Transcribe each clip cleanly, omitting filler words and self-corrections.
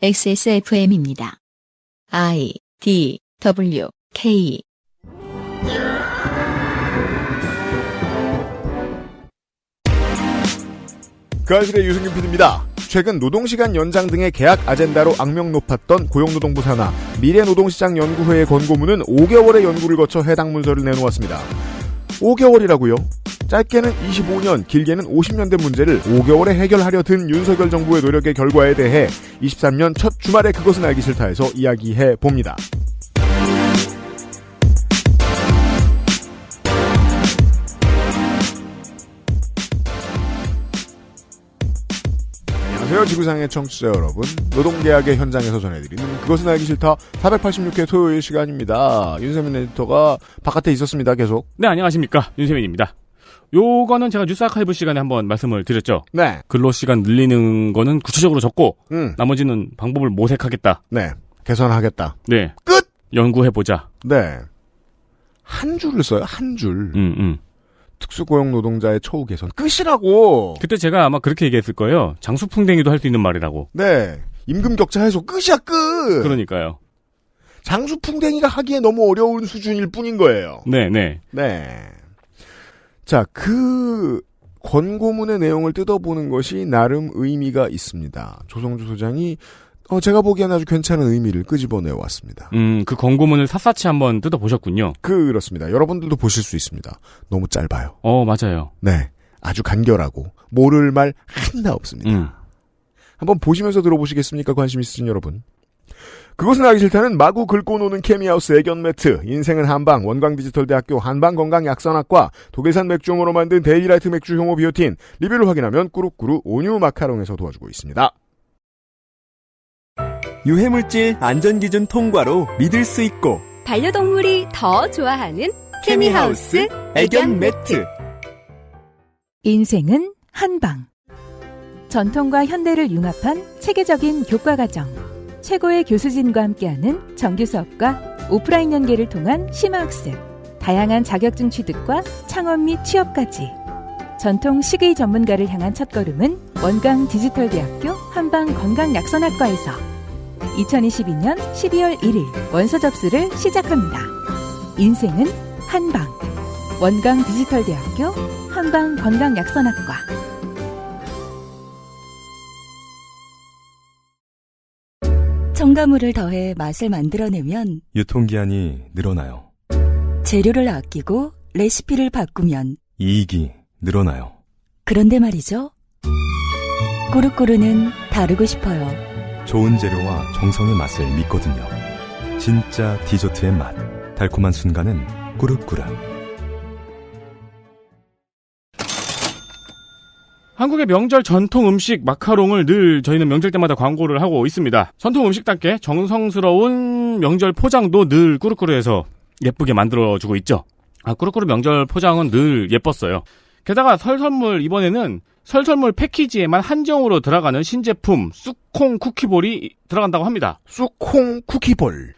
XSFM입니다. I, D, W, K. 그 알실의 유승균 PD입니다. 최근 노동시간 연장 등의 계약 아젠다로 악명 높았던 고용노동부 산하 미래노동시장연구회의 권고문은 5개월의 연구를 거쳐 해당 문서를 내놓았습니다. 5개월이라고요? 짧게는 25년, 길게는 50년 된 문제를 5개월에 해결하려 든 윤석열 정부의 노력의 결과에 대해 23년 첫 주말에 그것은 알기 싫다에서 이야기해 봅니다. 안녕하세요. 지구상의 청취자 여러분. 노동계약의 현장에서 전해드리는 그것은 알기 싫다 486회 토요일 시간입니다. 윤세민 에디터가 바깥에 있었습니다. 계속. 네, 안녕하십니까. 윤세민입니다. 요거는 제가 뉴스 아카이브 시간에 한번 말씀을 드렸죠. 네. 근로시간 늘리는 거는 구체적으로 적고 나머지는 방법을 모색하겠다. 네. 개선하겠다. 네. 끝! 연구해보자. 네. 한 줄을 써요. 한 줄. 특수고용 노동자의 처우 개선. 끝이라고. 그때 제가 아마 그렇게 얘기했을 거예요. 장수풍뎅이도 할 수 있는 말이라고. 네. 임금 격차 해소 끝이야 끝. 그러니까요. 장수풍뎅이가 하기에 너무 어려운 수준일 뿐인 거예요. 네. 자, 그 권고문의 내용을 뜯어보는 것이 나름 의미가 있습니다. 조성주 소장이 제가 보기엔 아주 괜찮은 의미를 끄집어내왔습니다. 그 권고문을 샅샅이 한번 뜯어보셨군요. 그렇습니다. 여러분들도 보실 수 있습니다. 너무 짧아요. 맞아요. 네. 아주 간결하고 모를 말 하나 없습니다. 한번 보시면서 들어보시겠습니까? 관심 있으신 여러분. 그것은 알기 싫다는 마구 긁고 노는 케미하우스 애견 매트, 인생은 한방, 원광디지털대학교 한방건강약선학과, 독일산 맥주용으로 만든 데일리라이트 맥주 효모 비오틴, 리뷰를 확인하면 꾸룩꾸룩 온유 마카롱에서 도와주고 있습니다. 유해물질 안전기준 통과로 믿을 수 있고 반려동물이 더 좋아하는 케미하우스 애견 매트. 인생은 한방. 전통과 현대를 융합한 체계적인 교과과정. 최고의 교수진과 함께하는 정규 수업과 오프라인 연계를 통한 심화학습. 다양한 자격증 취득과 창업 및 취업까지. 전통 식의 전문가를 향한 첫걸음은 원광디지털대학교 한방건강약선학과에서 2022년 12월 1일 원서 접수를 시작합니다. 인생은 한방. 원광디지털대학교 한방건강약선학과. 첨가물을 더해 맛을 만들어내면 유통기한이 늘어나요. 재료를 아끼고 레시피를 바꾸면 이익이 늘어나요. 그런데 말이죠. 꾸르꾸르는 다르고 싶어요. 좋은 재료와 정성의 맛을 믿거든요. 진짜 디저트의 맛. 달콤한 순간은 꾸르꾸르. 한국의 명절 전통 음식 마카롱을 늘 저희는 명절 때마다 광고를 하고 있습니다. 전통 음식답게 정성스러운 명절 포장도 늘 꾸르꾸르해서 예쁘게 만들어주고 있죠. 꾸르꾸르 명절 포장은 늘 예뻤어요. 게다가 설선물 이번에는 설선물 패키지에만 한정으로 들어가는 신제품 쑥콩 쿠키볼이 들어간다고 합니다. 쑥콩 쿠키볼.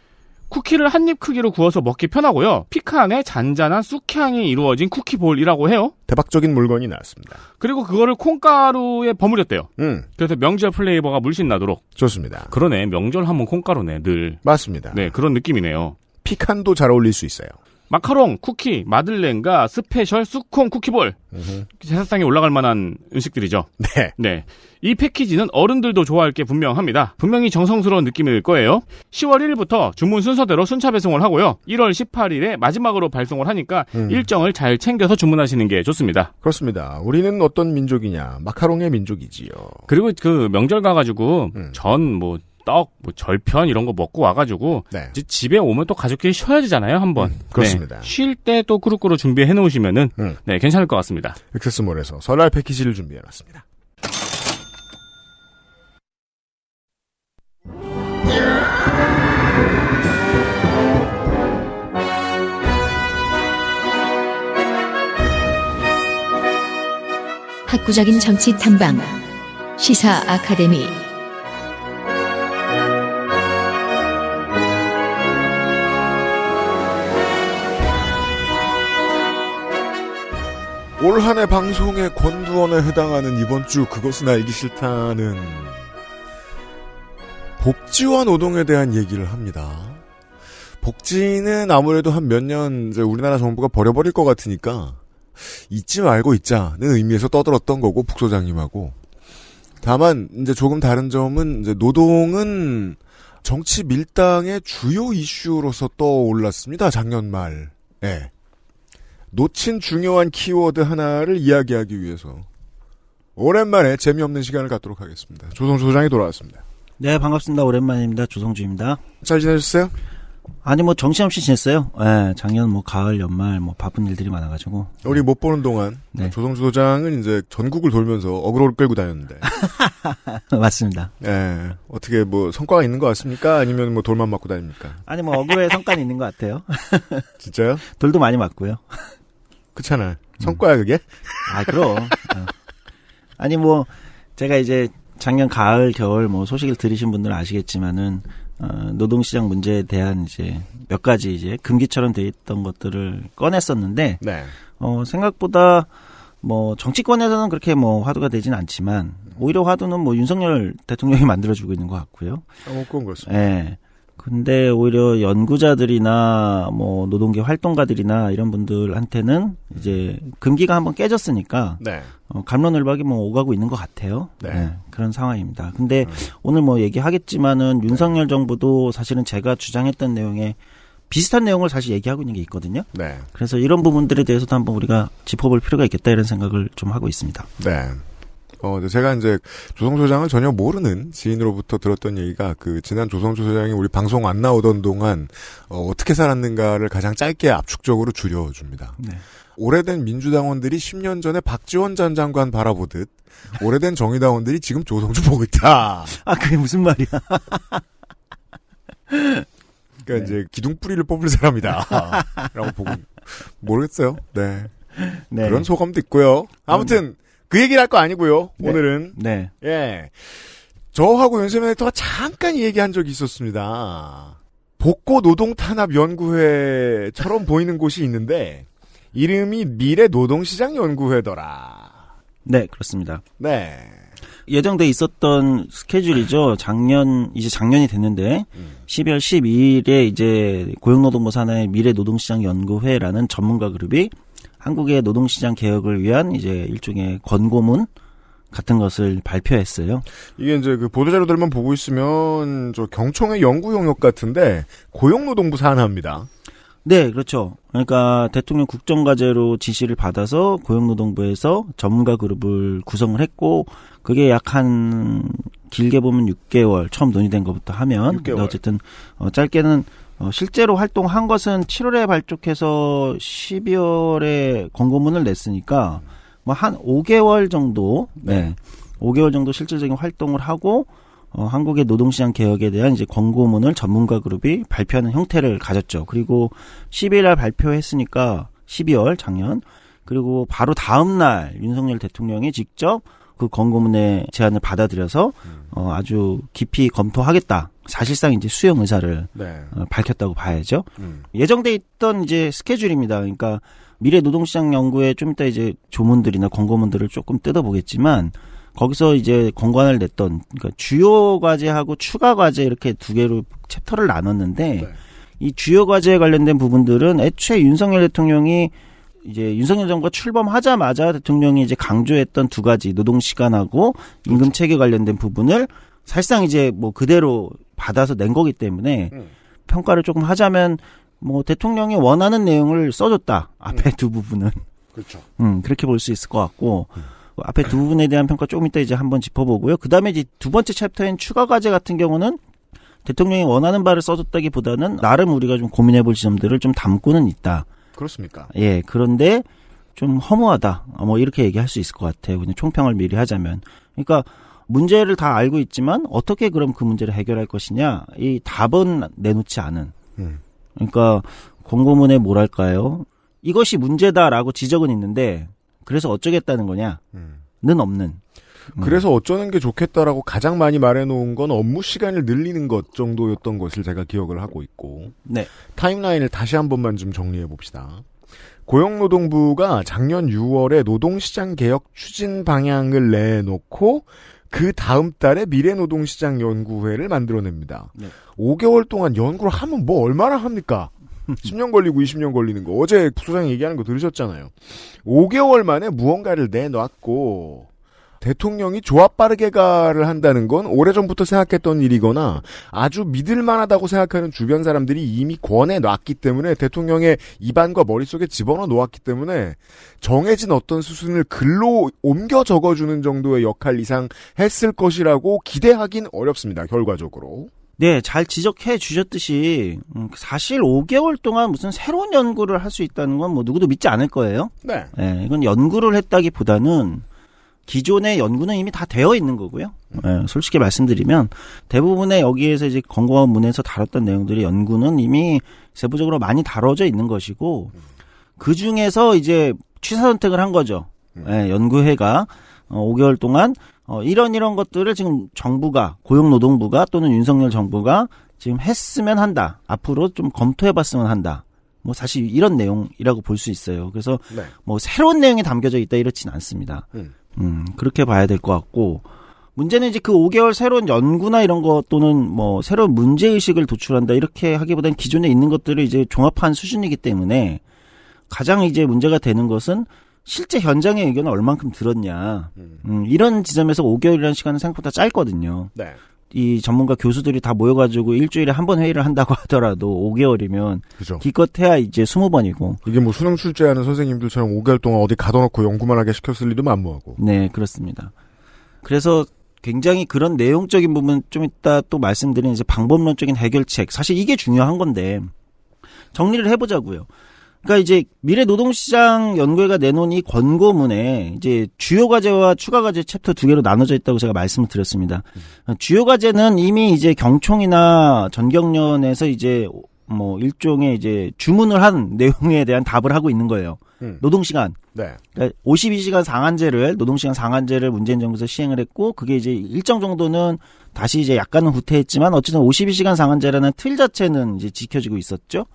쿠키를 한 입 크기로 구워서 먹기 편하고요. 피칸에 잔잔한 쑥향이 이루어진 쿠키볼이라고 해요. 대박적인 물건이 나왔습니다. 그리고 그거를 콩가루에 버무렸대요. 그래서 명절 플레이버가 물씬 나도록. 좋습니다. 그러네. 명절 하면 콩가루네. 늘. 맞습니다. 네, 그런 느낌이네요. 피칸도 잘 어울릴 수 있어요. 마카롱, 쿠키, 마들렌과 스페셜 쑥콩 쿠키볼. 제사상에 올라갈 만한 음식들이죠. 네. 이 패키지는 어른들도 좋아할 게 분명합니다. 분명히 정성스러운 느낌일 거예요. 10월 1일부터 주문 순서대로 순차 배송을 하고요. 1월 18일에 마지막으로 발송을 하니까 일정을 잘 챙겨서 주문하시는 게 좋습니다. 그렇습니다. 우리는 어떤 민족이냐. 마카롱의 민족이지요. 그리고 그 명절 가가지고 떡, 절편 이런 거 먹고 와가지고 이제 집에 오면 또 가족끼리 쉬어야 되잖아요, 한번. 그렇습니다. 네, 쉴 때 또 꾸룩꾸룩 준비해 놓으시면은 네, 괜찮을 것 같습니다. 액세스몰에서 설날 패키지를 준비해놨습니다. 학구적인 정치 탐방 시사 아카데미. 올 한 해 방송의 권두원에 해당하는 이번 주 그것은 알기 싫다는 복지와 노동에 대한 얘기를 합니다. 복지는 아무래도 한 몇 년 이제 우리나라 정부가 버려버릴 것 같으니까 잊지 말고 있자는 의미에서 떠들었던 거고 북소장님하고. 다만 이제 조금 다른 점은 이제 노동은 정치 밀당의 주요 이슈로서 떠올랐습니다. 작년 말에 놓친 중요한 키워드 하나를 이야기하기 위해서 오랜만에 재미없는 시간을 갖도록 하겠습니다. 조성주 소장이 돌아왔습니다. 네, 반갑습니다. 오랜만입니다. 조성주입니다. 잘 지내셨어요? 아니, 뭐, 정신없이 지냈어요. 네, 작년 뭐, 가을, 연말, 뭐, 바쁜 일들이 많아가지고. 우리 못 보는 동안, 네. 조성주 소장은 이제 전국을 돌면서 어그로를 끌고 다녔는데. 맞습니다. 예. 어떻게 뭐, 성과가 있는 것 같습니까? 아니면 뭐, 돌만 맞고 다닙니까? 아니, 뭐, 어그로의 성과는 있는 것 같아요. 진짜요? 돌도 많이 맞고요. 그렇잖아요. 성과야, 그게? 아, 그럼. 아니, 뭐, 제가 이제 작년 가을, 겨울 뭐, 소식을 들으신 분들은 아시겠지만은, 노동시장 문제에 대한 이제 몇 가지 이제 금기처럼 돼 있던 것들을 꺼냈었는데, 네. 생각보다 뭐 정치권에서는 그렇게 뭐 화두가 되진 않지만, 오히려 화두는 뭐 윤석열 대통령이 만들어주고 있는 것 같고요. 그건 그렇습니다. 예. 근데 오히려 연구자들이나 뭐 노동계 활동가들이나 이런 분들한테는 이제 금기가 한번 깨졌으니까 네. 갑론을박이 뭐 오가고 있는 것 같아요. 네. 네, 그런 상황입니다. 근데 오늘 뭐 얘기하겠지만은 윤석열 정부도 사실은 제가 주장했던 내용에 비슷한 내용을 사실 얘기하고 있는 게 있거든요. 네. 그래서 이런 부분들에 대해서도 한번 우리가 짚어볼 필요가 있겠다 이런 생각을 좀 하고 있습니다. 네. 제가 이제 조성주 소장을 전혀 모르는 지인으로부터 들었던 얘기가 지난 조성주 소장이 우리 방송 안 나오던 동안 어떻게 살았는가를 가장 짧게 압축적으로 줄여줍니다. 네. 오래된 민주당원들이 10년 전에 박지원 전 장관 바라보듯 오래된 정의당원들이 지금 조성주 보고 있다. 아, 그게 무슨 말이야? 그러니까 네. 이제 기둥뿌리를 뽑을 사람이다. 라고 보고 모르겠어요. 네. 네. 그런 소감도 있고요. 아무튼 그 얘기를 할 거 아니고요. 네. 오늘은 네. 예, 저하고 윤세민 에디터가 잠깐 얘기한 적이 있었습니다. 복고 노동탄압연구회처럼 보이는 곳이 있는데 이름이 미래노동시장연구회더라. 네, 그렇습니다. 네. 예정돼 있었던 스케줄이죠. 이제 작년이 됐는데 12월 12일에 이제 고용노동부 산하의 미래노동시장연구회라는 전문가 그룹이 한국의 노동시장 개혁을 위한 이제 일종의 권고문 같은 것을 발표했어요. 이게 이제 보도자료들만 보고 있으면 저 경총의 연구 용역 같은데 고용노동부 산하입니다. 네, 그렇죠. 그러니까 대통령 국정과제로 지시를 받아서 고용노동부에서 전문가 그룹을 구성을 했고 그게 약 한 길게 보면 6개월 처음 논의된 것부터 하면 6개월. 근데 어쨌든 짧게는 실제로 활동한 것은 7월에 발족해서 12월에 권고문을 냈으니까 뭐 한 5개월 정도, 네, 5개월 정도 실질적인 활동을 하고 한국의 노동시장 개혁에 대한 이제 권고문을 전문가 그룹이 발표하는 형태를 가졌죠. 그리고 12일 날 발표했으니까 12월 작년 그리고 바로 다음 날 윤석열 대통령이 직접 그 권고문의 제안을 받아들여서 아주 깊이 검토하겠다. 사실상 이제 수용 의사를 네. 밝혔다고 봐야죠. 예정돼 있던 이제 스케줄입니다. 그러니까 미래 노동시장 연구에 좀 이따 이제 조문들이나 권고문들을 조금 뜯어보겠지만 거기서 이제 권고안을 냈던 그러니까 주요 과제하고 추가 과제 이렇게 두 개로 챕터를 나눴는데 네. 이 주요 과제에 관련된 부분들은 애초에 윤석열 대통령이 이제 윤석열 정부가 출범하자마자 대통령이 이제 강조했던 두 가지 노동 시간하고 임금 체계 관련된 부분을 사실상 이제 뭐 그대로 받아서 낸 거기 때문에 평가를 조금 하자면 뭐 대통령이 원하는 내용을 써줬다. 앞에 두 부분은. 그렇죠. 그렇게 볼 수 있을 것 같고 앞에 두 부분에 대한 평가 조금 이따 이제 한번 짚어보고요. 그다음에 이제 두 번째 챕터인 추가 과제 같은 경우는 대통령이 원하는 바를 써줬다기보다는 나름 우리가 좀 고민해볼 지점들을 좀 담고는 있다. 그렇습니까? 예, 그런데 좀 허무하다. 뭐 이렇게 얘기할 수 있을 것 같아요. 그냥 총평을 미리 하자면. 그러니까 문제를 다 알고 있지만 어떻게 그럼 그 문제를 해결할 것이냐. 이 답은 내놓지 않은. 그러니까 권고문에 뭐랄까요. 이것이 문제다라고 지적은 있는데 그래서 어쩌겠다는 거냐는 없는. 그래서 어쩌는 게 좋겠다라고 가장 많이 말해놓은 건 업무 시간을 늘리는 것 정도였던 것을 제가 기억을 하고 있고 네. 타임라인을 다시 한 번만 좀 정리해 봅시다. 고용노동부가 작년 6월에 노동시장 개혁 추진 방향을 내놓고 그 다음 달에 미래노동시장 연구회를 만들어냅니다. 네. 5개월 동안 연구를 하면 뭐 얼마나 합니까? 10년 걸리고 20년 걸리는 거. 어제 부소장이 얘기하는 거 들으셨잖아요. 5개월 만에 무언가를 내놨고 대통령이 조합 빠르게 가를 한다는 건 오래전부터 생각했던 일이거나 아주 믿을만하다고 생각하는 주변 사람들이 이미 권해놨기 때문에 대통령의 입안과 머릿속에 집어넣어 놓았기 때문에 정해진 어떤 수순을 글로 옮겨 적어주는 정도의 역할 이상 했을 것이라고 기대하긴 어렵습니다. 결과적으로. 네, 잘 지적해 주셨듯이 사실 5개월 동안 무슨 새로운 연구를 할 수 있다는 건 뭐 누구도 믿지 않을 거예요. 네. 네, 이건 연구를 했다기보다는 기존의 연구는 이미 다 되어 있는 거고요. 네, 솔직히 말씀드리면 대부분의 여기에서 이제 권고문에서 다뤘던 내용들이 연구는 이미 세부적으로 많이 다뤄져 있는 것이고 그 중에서 이제 취사 선택을 한 거죠. 네, 연구회가 5개월 동안 이런 것들을 지금 정부가 고용노동부가 또는 윤석열 정부가 지금 했으면 한다. 앞으로 좀 검토해봤으면 한다. 뭐 사실 이런 내용이라고 볼 수 있어요. 그래서 네. 뭐 새로운 내용이 담겨져 있다 이렇지는 않습니다. 그렇게 봐야 될 것 같고 문제는 이제 그 5개월 새로운 연구나 이런 것 또는 뭐 새로운 문제의식을 도출한다 이렇게 하기보다는 기존에 있는 것들을 이제 종합한 수준이기 때문에 가장 이제 문제가 되는 것은 실제 현장의 의견을 얼만큼 들었냐. 이런 지점에서 5개월이라는 시간은 생각보다 짧거든요. 네. 이 전문가 교수들이 다 모여가지고 일주일에 한 번 회의를 한다고 하더라도 5개월이면 그죠. 기껏해야 이제 20번이고. 이게 뭐 수능 출제하는 선생님들처럼 5개월 동안 어디 가둬놓고 연구만 하게 시켰을 리도 만무하고. 네, 그렇습니다. 그래서 굉장히 그런 내용적인 부분 좀 이따 또 말씀드리는 이제 방법론적인 해결책. 사실 이게 중요한 건데 정리를 해보자고요. 그러니까 이제 미래노동시장 연구회가 내놓은 이 권고문에 이제 주요 과제와 추가 과제 챕터 2개로 나눠져 있다고 제가 말씀을 드렸습니다. 주요 과제는 이미 이제 경총이나 전경련에서 이제 뭐 일종의 이제 주문을 한 내용에 대한 답을 하고 있는 거예요. 노동시간. 네. 그러니까 52시간 상한제를 노동시간 상한제를 문재인 정부에서 시행을 했고 그게 이제 일정 정도는 다시 이제 약간은 후퇴했지만 어쨌든 52시간 상한제라는 틀 자체는 이제 지켜지고 있었죠.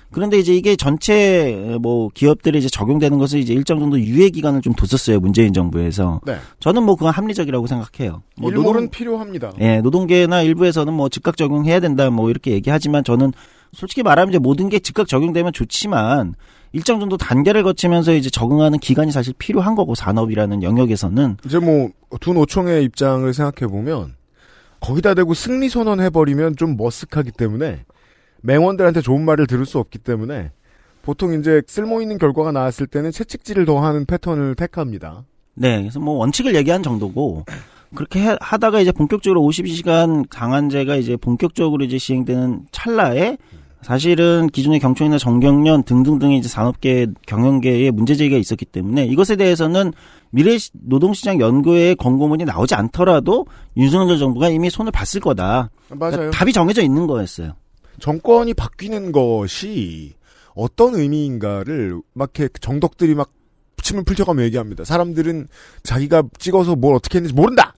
그런데 이제 이게 전체 뭐 기업들이 이제 적용되는 것을 이제 일정 정도 유예 기간을 좀 뒀었어요. 문재인 정부에서. 네. 저는 뭐 그건 합리적이라고 생각해요. 뭐 일몰은 필요합니다. 예, 노동계나 일부에서는 뭐 즉각 적용해야 된다 뭐 이렇게 얘기하지만 저는 솔직히 말하면 이제 모든 게 즉각 적용되면 좋지만 일정 정도 단계를 거치면서 이제 적응하는 기간이 사실 필요한 거고 산업이라는 영역에서는 이제 뭐 두 노총의 입장을 생각해 보면 거기다 대고 승리 선언 해버리면 좀 머쓱하기 때문에 맹원들한테 좋은 말을 들을 수 없기 때문에 보통 이제 쓸모 있는 결과가 나왔을 때는 채찍질을 더하는 패턴을 택합니다. 네, 그래서 뭐 원칙을 얘기한 정도고 그렇게 하다가 이제 본격적으로 52시간 강한제가 이제 본격적으로 이제 시행되는 찰나에 사실은 기존의 경총이나 정경련 등등등의 이제 산업계 경영계에 문제제기가 있었기 때문에 이것에 대해서는 미래노동시장 연구회의 권고문이 나오지 않더라도 윤석열 정부가 이미 손을 봤을 거다. 맞아요. 그러니까 답이 정해져 있는 거였어요. 정권이 바뀌는 것이 어떤 의미인가를 막 이렇게 정덕들이 막 침을 풀쳐가며 얘기합니다. 사람들은 자기가 찍어서 뭘 어떻게 했는지 모른다!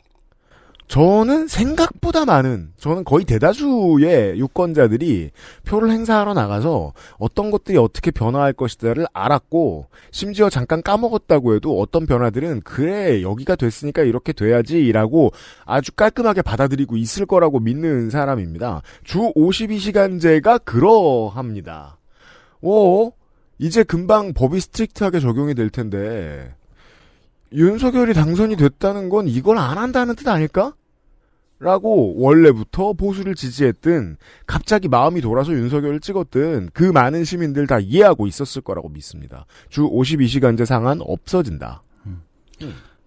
저는 생각보다 많은, 저는 거의 대다수의 유권자들이 표를 행사하러 나가서 어떤 것들이 어떻게 변화할 것이다를 알았고, 심지어 잠깐 까먹었다고 해도 어떤 변화들은 그래, 여기가 됐으니까 이렇게 돼야지라고 아주 깔끔하게 받아들이고 있을 거라고 믿는 사람입니다. 주 52시간제가 그러합니다. 이제 금방 법이 스트릭트하게 적용이 될 텐데, 윤석열이 당선이 됐다는 건 이걸 안 한다는 뜻 아닐까? 라고 원래부터 보수를 지지했든 갑자기 마음이 돌아서 윤석열을 찍었든 그 많은 시민들 다 이해하고 있었을 거라고 믿습니다. 주 52시간제 상한 없어진다.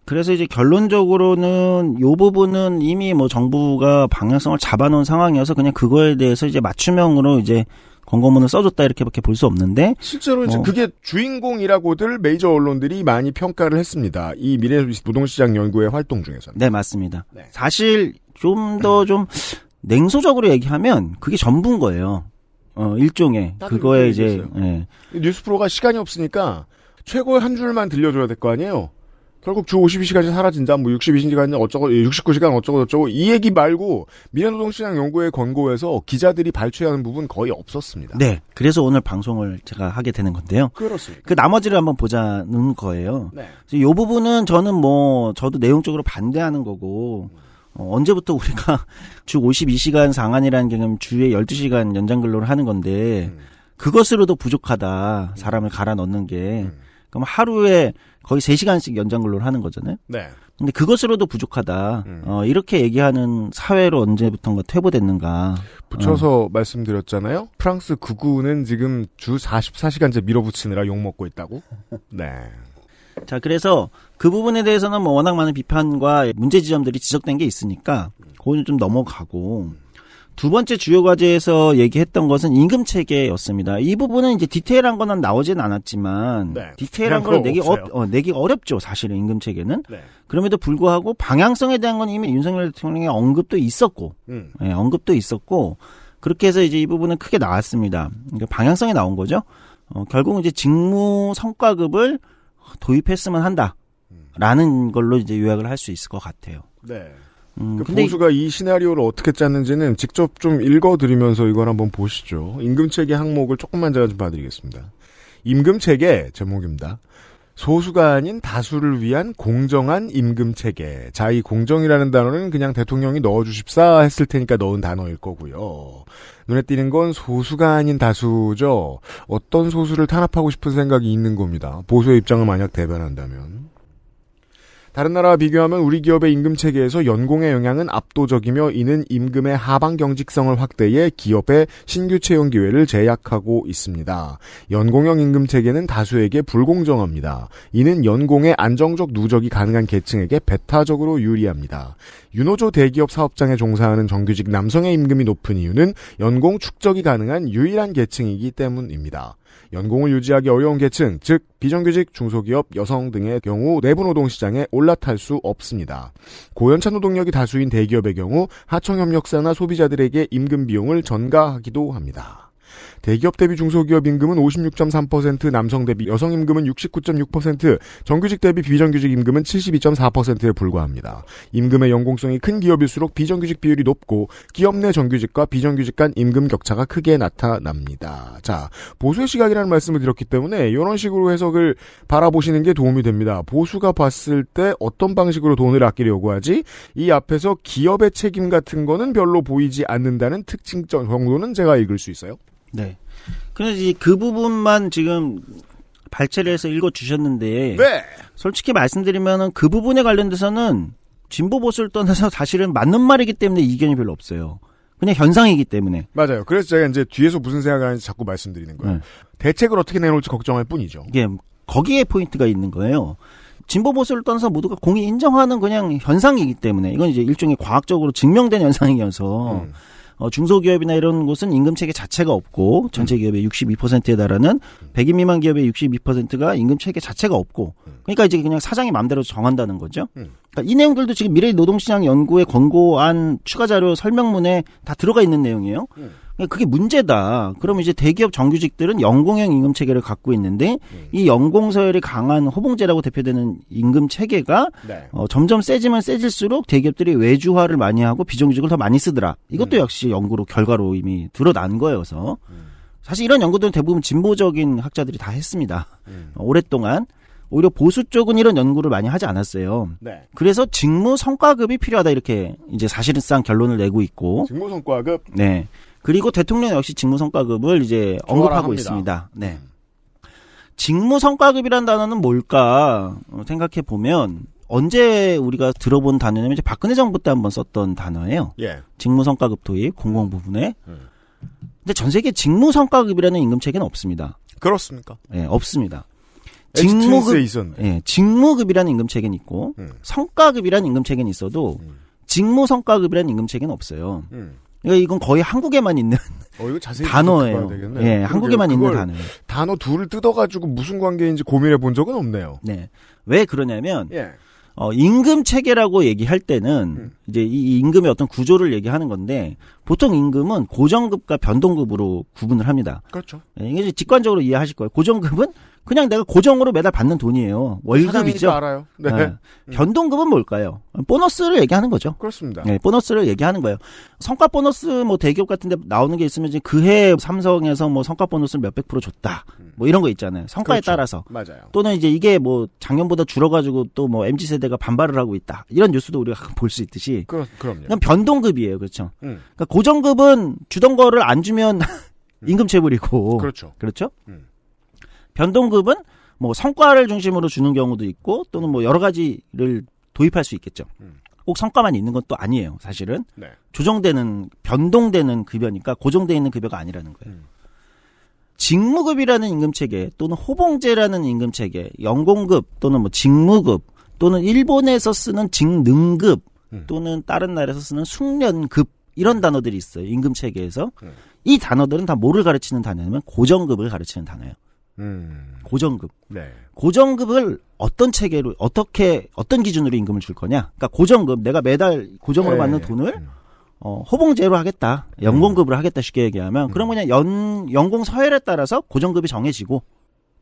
그래서 이제 결론적으로는 요 부분은 이미 뭐 정부가 방향성을 잡아놓은 상황이어서 그냥 그거에 대해서 이제 맞춤형으로 이제 권고문을 써줬다 이렇게밖에 볼 수 없는데 실제로 이제 그게 주인공이라고들 메이저 언론들이 많이 평가를 했습니다. 이 미래노동시장 연구의 활동 중에서는. 네, 맞습니다. 네. 사실 좀 더 좀 냉소적으로 얘기하면 그게 전부인 거예요. 일종의 그거에 이제 뉴스프로가 시간이 없으니까 최고의 한 줄만 들려줘야 될 거 아니에요. 결국 주 52시간이 사라진다, 뭐 62시간이 어쩌고, 69시간 어쩌고 저쩌고 이 얘기 말고 미래노동시장 연구의 권고에서 기자들이 발췌하는 부분 거의 없었습니다. 네. 그래서 오늘 방송을 제가 하게 되는 건데요. 그렇습니다. 그 나머지를 한번 보자는 거예요. 네. 이 부분은 저는 저도 내용적으로 반대하는 거고, 언제부터 우리가 주 52시간 상한이라는 개념 주에 12시간 연장 근로를 하는 건데, 그것으로도 부족하다. 사람을 갈아 넣는 게. 그럼 하루에 거의 3시간씩 연장 근로를 하는 거잖아요. 네. 근데 그것으로도 부족하다. 이렇게 얘기하는 사회로 언제부턴가 퇴보됐는가. 붙여서 말씀드렸잖아요. 프랑스 극우는 지금 주 44시간제 밀어붙이느라 욕먹고 있다고. 네. 자, 그래서 그 부분에 대해서는 워낙 많은 비판과 문제 지점들이 지적된 게 있으니까 그거는 좀 넘어가고, 두 번째 주요 과제에서 얘기했던 것은 임금 체계였습니다. 이 부분은 이제 디테일한 거는 나오진 않았지만, 네. 디테일한 걸 내기 어렵죠, 사실은 임금 체계는. 네. 그럼에도 불구하고 방향성에 대한 건 이미 윤석열 대통령의 언급도 있었고, 언급도 있었고, 그렇게 해서 이제 이 부분은 크게 나왔습니다. 그러니까 방향성이 나온 거죠. 결국은 이제 직무 성과급을 도입했으면 한다라는 걸로 이제 요약을 할 수 있을 것 같아요. 네. 근데 보수가 이 시나리오를 어떻게 짰는지는 직접 좀 읽어드리면서 이걸 한번 보시죠. 임금체계 항목을 조금만 제가 좀 봐드리겠습니다. 임금체계 제목입니다. 소수가 아닌 다수를 위한 공정한 임금체계. 자, 이 공정이라는 단어는 그냥 대통령이 넣어주십사 했을 테니까 넣은 단어일 거고요. 눈에 띄는 건 소수가 아닌 다수죠. 어떤 소수를 탄압하고 싶은 생각이 있는 겁니다. 보수의 입장을 만약 대변한다면. 다른 나라와 비교하면 우리 기업의 임금 체계에서 연공의 영향은 압도적이며 이는 임금의 하방 경직성을 확대해 기업의 신규 채용 기회를 제약하고 있습니다. 연공형 임금 체계는 다수에게 불공정합니다. 이는 연공의 안정적 누적이 가능한 계층에게 배타적으로 유리합니다. 윤호조 대기업 사업장에 종사하는 정규직 남성의 임금이 높은 이유는 연공 축적이 가능한 유일한 계층이기 때문입니다. 연공을 유지하기 어려운 계층, 즉 비정규직, 중소기업, 여성 등의 경우 내부 노동시장에 올라탈 수 없습니다. 고연차 노동력이 다수인 대기업의 경우 하청협력사나 소비자들에게 임금 비용을 전가하기도 합니다. 대기업 대비 중소기업 임금은 56.3%, 남성 대비 여성 임금은 69.6%, 정규직 대비 비정규직 임금은 72.4%에 불과합니다. 임금의 연공성이 큰 기업일수록 비정규직 비율이 높고 기업 내 정규직과 비정규직 간 임금 격차가 크게 나타납니다. 자, 보수의 시각이라는 말씀을 드렸기 때문에 이런 식으로 해석을 바라보시는 게 도움이 됩니다. 보수가 봤을 때 어떤 방식으로 돈을 아끼려고 하지? 이 앞에서 기업의 책임 같은 거는 별로 보이지 않는다는 특징 정도는 제가 읽을 수 있어요. 네. 그래서 그 부분만 지금 발췌를 해서 읽어주셨는데, 네. 솔직히 말씀드리면은 그 부분에 관련돼서는 진보 보수를 떠나서 사실은 맞는 말이기 때문에 이견이 별로 없어요. 그냥 현상이기 때문에. 맞아요. 그래서 제가 이제 뒤에서 무슨 생각을 하는지 자꾸 말씀드리는 거예요. 대책을 어떻게 내놓을지 걱정할 뿐이죠. 이게 거기에 포인트가 있는 거예요. 진보 보수를 떠나서 모두가 공히 인정하는 그냥 현상이기 때문에, 이건 이제 일종의 과학적으로 증명된 현상이어서 중소기업이나 이런 곳은 임금체계 자체가 없고 전체 기업의 62%에 달하는 100인 미만 기업의 62%가 임금체계 자체가 없고, 그러니까 이제 그냥 사장이 마음대로 정한다는 거죠. 그러니까 이 내용들도 지금 미래노동시장 연구에 권고한 추가 자료 설명문에 다 들어가 있는 내용이에요. 그러니까 그게 문제다. 그러면 이제 대기업 정규직들은 연공형 임금 체계를 갖고 있는데 이 연공 서열이 강한 호봉제라고 대표되는 임금 체계가 점점 세지면 세질수록 대기업들이 외주화를 많이 하고 비정규직을 더 많이 쓰더라. 이것도 역시 연구로 결과로 이미 드러난 거여서 사실 이런 연구들은 대부분 진보적인 학자들이 다 했습니다. 오랫동안. 오히려 보수 쪽은 이런 연구를 많이 하지 않았어요. 네. 그래서 직무 성과급이 필요하다, 이렇게 이제 사실상 결론을 내고 있고. 직무 성과급. 네. 그리고 대통령 역시 직무 성과급을 이제 언급하고 있습니다. 네. 직무 성과급이라는 단어는 뭘까 생각해 보면 언제 우리가 들어본 단어냐면 이제 박근혜 정부 때 한번 썼던 단어예요. 예. 직무 성과급 도입 공공 부분에. 근데 전 세계 직무 성과급이라는 임금 체계는 없습니다. 그렇습니까? 네, 없습니다. 직무급이라는 임금 체계는 있고 성과급이라는 임금 체계는 있어도 직무 성과급이라는 임금 체계는 없어요. 그러니까 이건 거의 한국에만 있는 이거 자세히 단어예요. 예, 한국에만 있는 단어예요. 단어 둘을 뜯어가지고 무슨 관계인지 고민해 본 적은 없네요. 네, 왜 그러냐면 임금 체계라고 얘기할 때는 이제 이 임금의 어떤 구조를 얘기하는 건데 보통 임금은 고정급과 변동급으로 구분을 합니다. 그렇죠. 이게 이제 직관적으로 이해하실 거예요. 고정급은 그냥 내가 고정으로 매달 받는 돈이에요. 월급이죠. 사장이니까 알아요. 네. 네. 변동급은 뭘까요? 보너스를 얘기하는 거죠. 그렇습니다. 네, 보너스를 얘기하는 거예요. 성과 보너스 뭐 대기업 같은데 나오는 게 있으면 이제 그해 삼성에서 뭐 성과 보너스를 몇백 프로 줬다. 뭐 이런 거 있잖아요. 성과에 그렇죠. 따라서. 맞아요. 또는 이제 이게 뭐 작년보다 줄어가지고 또 뭐 MZ 세대가 반발을 하고 있다. 이런 뉴스도 우리가 가끔 볼 수 있듯이. 그럼요. 그냥 변동급이에요, 그렇죠. 그러니까 고정급은 주던 거를 안 주면 임금 체불이고. 그렇죠. 그렇죠. 변동급은 뭐 성과를 중심으로 주는 경우도 있고 또는 뭐 여러 가지를 도입할 수 있겠죠. 꼭 성과만 있는 건 또 아니에요, 사실은. 네. 조정되는, 변동되는 급여니까 고정되어 있는 급여가 아니라는 거예요. 직무급이라는 임금체계 또는 호봉제라는 임금체계, 연공급 또는 뭐 직무급 또는 일본에서 쓰는 직능급 또는 다른 나라에서 쓰는 숙련급 이런 단어들이 있어요. 임금체계에서. 이 단어들은 다 뭐를 가르치는 단어냐면 고정급을 가르치는 단어예요. 고정급. 네. 고정급을 어떤 체계로 어떤 기준으로 임금을 줄 거냐? 그러니까 고정급 내가 매달 고정으로 받는 돈을 호봉제로 하겠다. 연공급으로 하겠다 쉽게 얘기하면 그럼 그냥 연공 서열에 따라서 고정급이 정해지고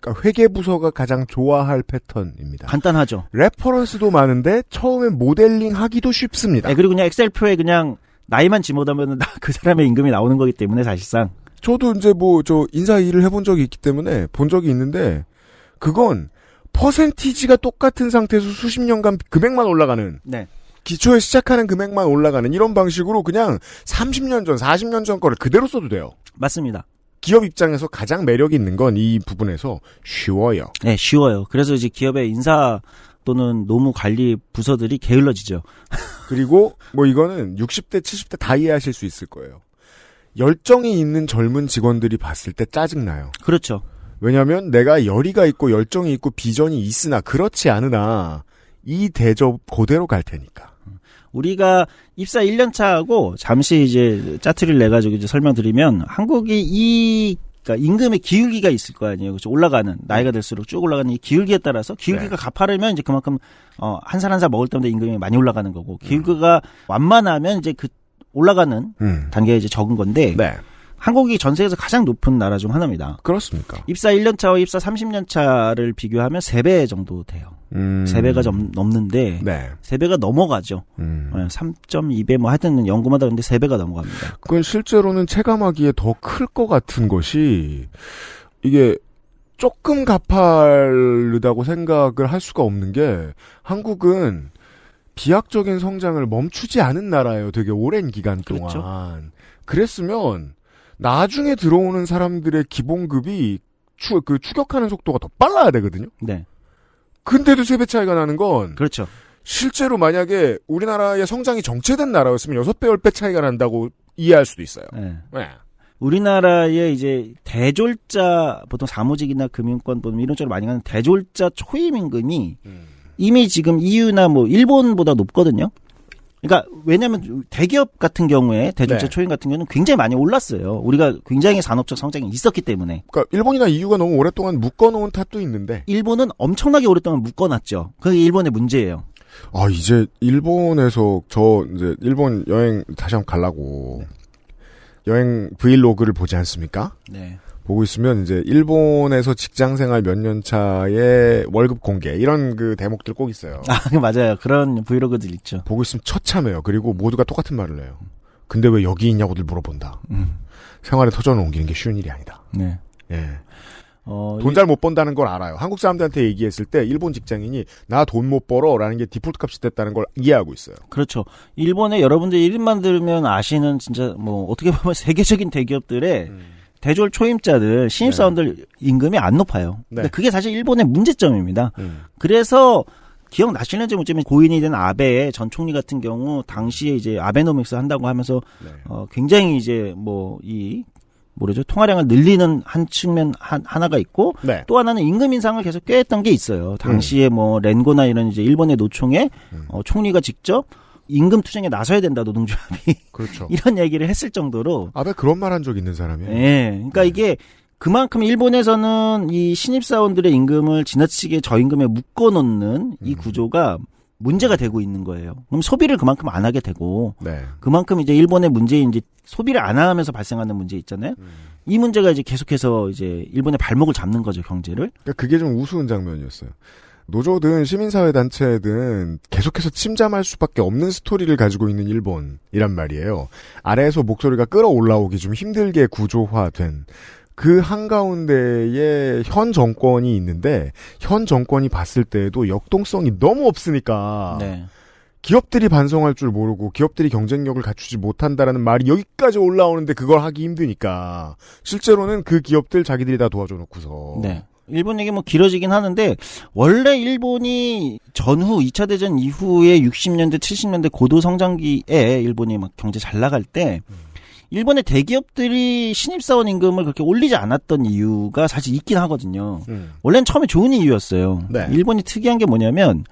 그러니까 회계부서가 가장 좋아할 패턴입니다. 간단하죠. 레퍼런스도 많은데 처음에 모델링 하기도 쉽습니다. 네, 그리고 그냥 엑셀표에 그냥 나이만 집어넣으면 그 사람의 임금이 나오는 거기 때문에 사실상 저도 이제 뭐 저 인사 일을 해본 적이 있기 때문에 본 적이 있는데 그건 퍼센티지가 똑같은 상태에서 수십 년간 금액만 올라가는 네. 기초에 시작하는 금액만 올라가는 이런 방식으로 그냥 30년 전, 40년 전 거를 그대로 써도 돼요. 맞습니다. 기업 입장에서 가장 매력이 있는 건 이 부분에서 쉬워요. 네, 쉬워요. 그래서 이제 기업의 인사 또는 노무 관리 부서들이 게을러지죠. 그리고 뭐 이거는 60대, 70대 다 이해하실 수 있을 거예요. 열정이 있는 젊은 직원들이 봤을 때 짜증나요. 그렇죠. 왜냐하면 내가 열의가 있고 열정이 있고 비전이 있으나 그렇지 않으나 이 대접 그대로 갈 테니까. 우리가 입사 1년 차하고 잠시 이제 짜투리를 내가지고 이제 설명드리면 한국이 그러니까 임금의 기울기가 있을 거 아니에요. 그렇죠? 올라가는 나이가 들수록 쭉 올라가는 이 기울기에 따라서 기울기가 가파르면 이제 그만큼 한 살 한 살 먹을 때마다 임금이 많이 올라가는 거고 기울기가 완만하면 이제 그 올라가는 단계가 이제 적은 건데 네. 한국이 전 세계에서 가장 높은 나라 중 하나입니다. 그렇습니까? 입사 1년 차와 입사 30년 차를 비교하면 3배 정도 돼요. 3배가 좀 넘는데 네. 3배가 넘어가죠. 3.2배 뭐 하여튼 연구마다 근데 3배가 넘어갑니다. 그건 실제로는 체감하기에 더 클 것 같은 것이 이게 조금 가파르다고 생각을 할 수가 없는 게 한국은 비약적인 성장을 멈추지 않은 나라예요. 되게 오랜 기간 동안. 그렇죠. 그랬으면 나중에 들어오는 사람들의 기본급이 추격하는 속도가 더 빨라야 되거든요. 네. 근데도 3배 차이가 나는 건 그렇죠. 실제로 만약에 우리나라의 성장이 정체된 나라였으면 6배, 10배 차이가 난다고 이해할 수도 있어요. 네. 네. 우리나라의 이제 대졸자 보통 사무직이나 금융권 보면 이런 쪽으로 많이 가는 대졸자 초임 임금이 이미 지금 EU나 뭐 일본보다 높거든요. 그러니까 왜냐하면 대기업 같은 경우에 대졸자 네. 초임 같은 경우는 굉장히 많이 올랐어요. 우리가 굉장히 산업적 성장이 있었기 때문에. 그러니까 일본이나 EU가 너무 오랫동안 묶어놓은 탓도 있는데 일본은 엄청나게 오랫동안 묶어놨죠. 그게 일본의 문제예요. 아 이제 일본에서 저 이제 일본 여행 다시 한번 가려고 여행 브이로그를 보지 않습니까? 네. 보고 있으면 이제 일본에서 직장생활 몇 년 차의 월급 공개 이런 그 대목들 꼭 있어요. 아 맞아요. 그런 브이로그들 있죠. 보고 있으면 처참해요. 그리고 모두가 똑같은 말을 해요. 근데 왜 여기 있냐고들 물어본다. 생활의 터전을 옮기는 게 쉬운 일이 아니다. 네. 예. 돈 잘 못 번다는 걸 알아요. 한국 사람들한테 얘기했을 때 일본 직장인이 나 돈 못 벌어라는 게 디폴트 값이 됐다는 걸 이해하고 있어요. 그렇죠. 일본에 여러분들 이름만 들으면 아시는 진짜 뭐 어떻게 보면 세계적인 대기업들의 대졸 초임자들 신입사원들 임금이 안 높아요. 네. 근데 그게 사실 일본의 문제점입니다. 그래서 기억나시는지 모르지만 고인이 된 아베 전 총리 같은 경우 당시에 이제 아베노믹스 한다고 하면서 굉장히 이제 뭐죠 통화량을 늘리는 한 측면 하나가 있고 네. 또 하나는 임금 인상을 계속 꾀했던 게 있어요. 당시에 뭐 렌고나 이런 이제 일본의 노총의 총리가 직접 임금 투쟁에 나서야 된다 노동조합이 그렇죠. 이런 얘기를 했을 정도로 아베 그런 말 한 적 있는 사람이에요. 네, 그러니까 이게 그만큼 일본에서는 이 신입사원들의 임금을 지나치게 저임금에 묶어놓는 이 구조가 문제가 되고 있는 거예요. 그럼 소비를 그만큼 안 하게 되고 네. 그만큼 이제 일본의 문제인 이제 소비를 안 하면서 발생하는 문제 있잖아요. 이 문제가 이제 계속해서 이제 일본의 발목을 잡는 거죠, 경제를. 그러니까 그게 좀 우스운 장면이었어요. 노조든 시민사회단체든 계속해서 침잠할 수밖에 없는 스토리를 가지고 있는 일본이란 말이에요. 아래에서 목소리가 끌어올라오기 좀 힘들게 구조화된 그 한가운데에 현 정권이 있는데 현 정권이 봤을 때에도 역동성이 너무 없으니까 네. 기업들이 반성할 줄 모르고 기업들이 경쟁력을 갖추지 못한다라는 말이 여기까지 올라오는데 그걸 하기 힘드니까 실제로는 그 기업들 자기들이 다 도와줘 놓고서 네. 일본 얘기 뭐 길어지긴 하는데 원래 일본이 전후 2차 대전 이후에 60년대 70년대 고도 성장기에 일본이 막 경제 잘 나갈 때 일본의 대기업들이 신입사원 임금을 그렇게 올리지 않았던 이유가 사실 있긴 하거든요. 원래는 처음에 좋은 이유였어요. 네. 일본이 특이한 게 뭐냐면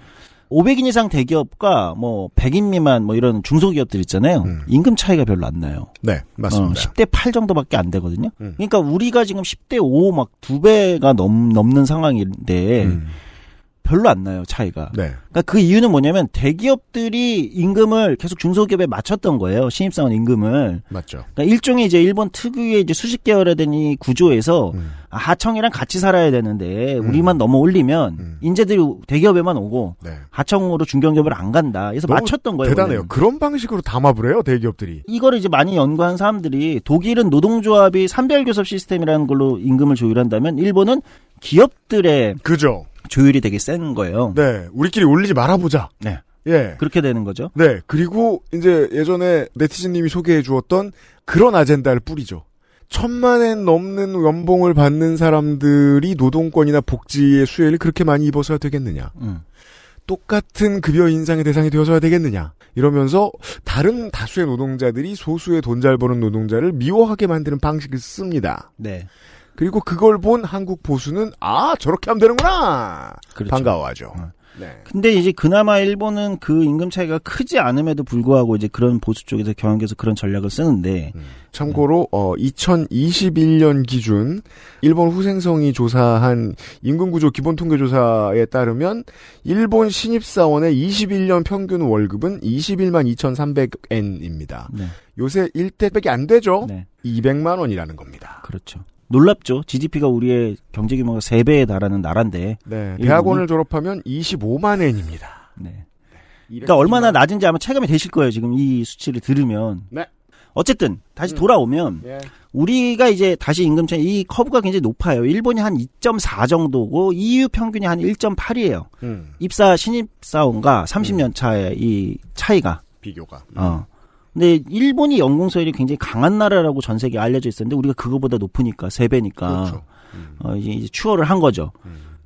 500인 이상 대기업과 뭐 100인 미만 뭐 이런 중소기업들 있잖아요. 임금 차이가 별로 안 나요. 네, 맞습니다. 10대 8 정도밖에 안 되거든요. 그러니까 우리가 지금 10대 5 막 2배가 넘는 상황인데 별로 안 나요, 차이가. 네. 그러니까 그 이유는 뭐냐면 대기업들이 임금을 계속 중소기업에 맞췄던 거예요. 신입사원 임금을. 맞죠. 그러니까 일종의 이제 일본 특유의 이제 수직 계열화된 이 구조에서 하청이랑 같이 살아야 되는데 우리만 너무 올리면 인재들이 대기업에만 오고 네. 하청으로 중견기업을 안 간다. 그래서 맞췄던 거예요. 대단해요. 원래는. 그런 방식으로 담합을 해요, 대기업들이. 이거를 이제 많이 연구한 사람들이 독일은 노동조합이 산별교섭 시스템이라는 걸로 임금을 조율한다면 일본은 기업들의 그죠. 조율이 되게 센 거예요. 네, 우리끼리 올리지 말아보자. 네. 예. 그렇게 되는 거죠. 네, 그리고 이제 예전에 네티즌님이 소개해 주었던 그런 아젠다를 뿌리죠. 1,000만 엔 넘는 연봉을 받는 사람들이 노동권이나 복지의 수혜를 그렇게 많이 입어서야 되겠느냐. 똑같은 급여 인상의 대상이 되어서야 되겠느냐. 이러면서 다른 다수의 노동자들이 소수의 돈 잘 버는 노동자를 미워하게 만드는 방식을 씁니다. 네. 그리고 그걸 본 한국 보수는 저렇게 하면 되는구나. 그렇죠. 반가워하죠. 네. 근데 이제 그나마 일본은 그 임금 차이가 크지 않음에도 불구하고 이제 그런 보수 쪽에서 경영계에서 그런 전략을 쓰는데 참고로 2021년 기준 일본 후생성이 조사한 임금구조 기본통계조사에 따르면 일본 신입사원의 21년 평균 월급은 21만 2,300엔입니다. 네. 요새 1대밖에 안 되죠. 네. 200만 원이라는 겁니다. 그렇죠. 놀랍죠. GDP가 우리의 경제 규모가 3배에 달하는 나라인데. 네. 대학원을 졸업하면 25만 엔입니다. 네. 그러니까 얼마나 낮은지 아마 체감이 되실 거예요. 지금 이 수치를 들으면. 네. 어쨌든 다시 돌아오면 네. 우리가 이제 다시 임금 차이 이 커브가 굉장히 높아요. 일본이 한 2.4 정도고 EU 평균이 한 1.8이에요. 입사 신입사원과 30년 차의 이 차이가. 비교가. 근데 일본이 연공서열이 굉장히 강한 나라라고 전 세계에 알려져 있었는데 우리가 그거보다 높으니까 3배니까 그렇죠. 이제 추월을 한 거죠.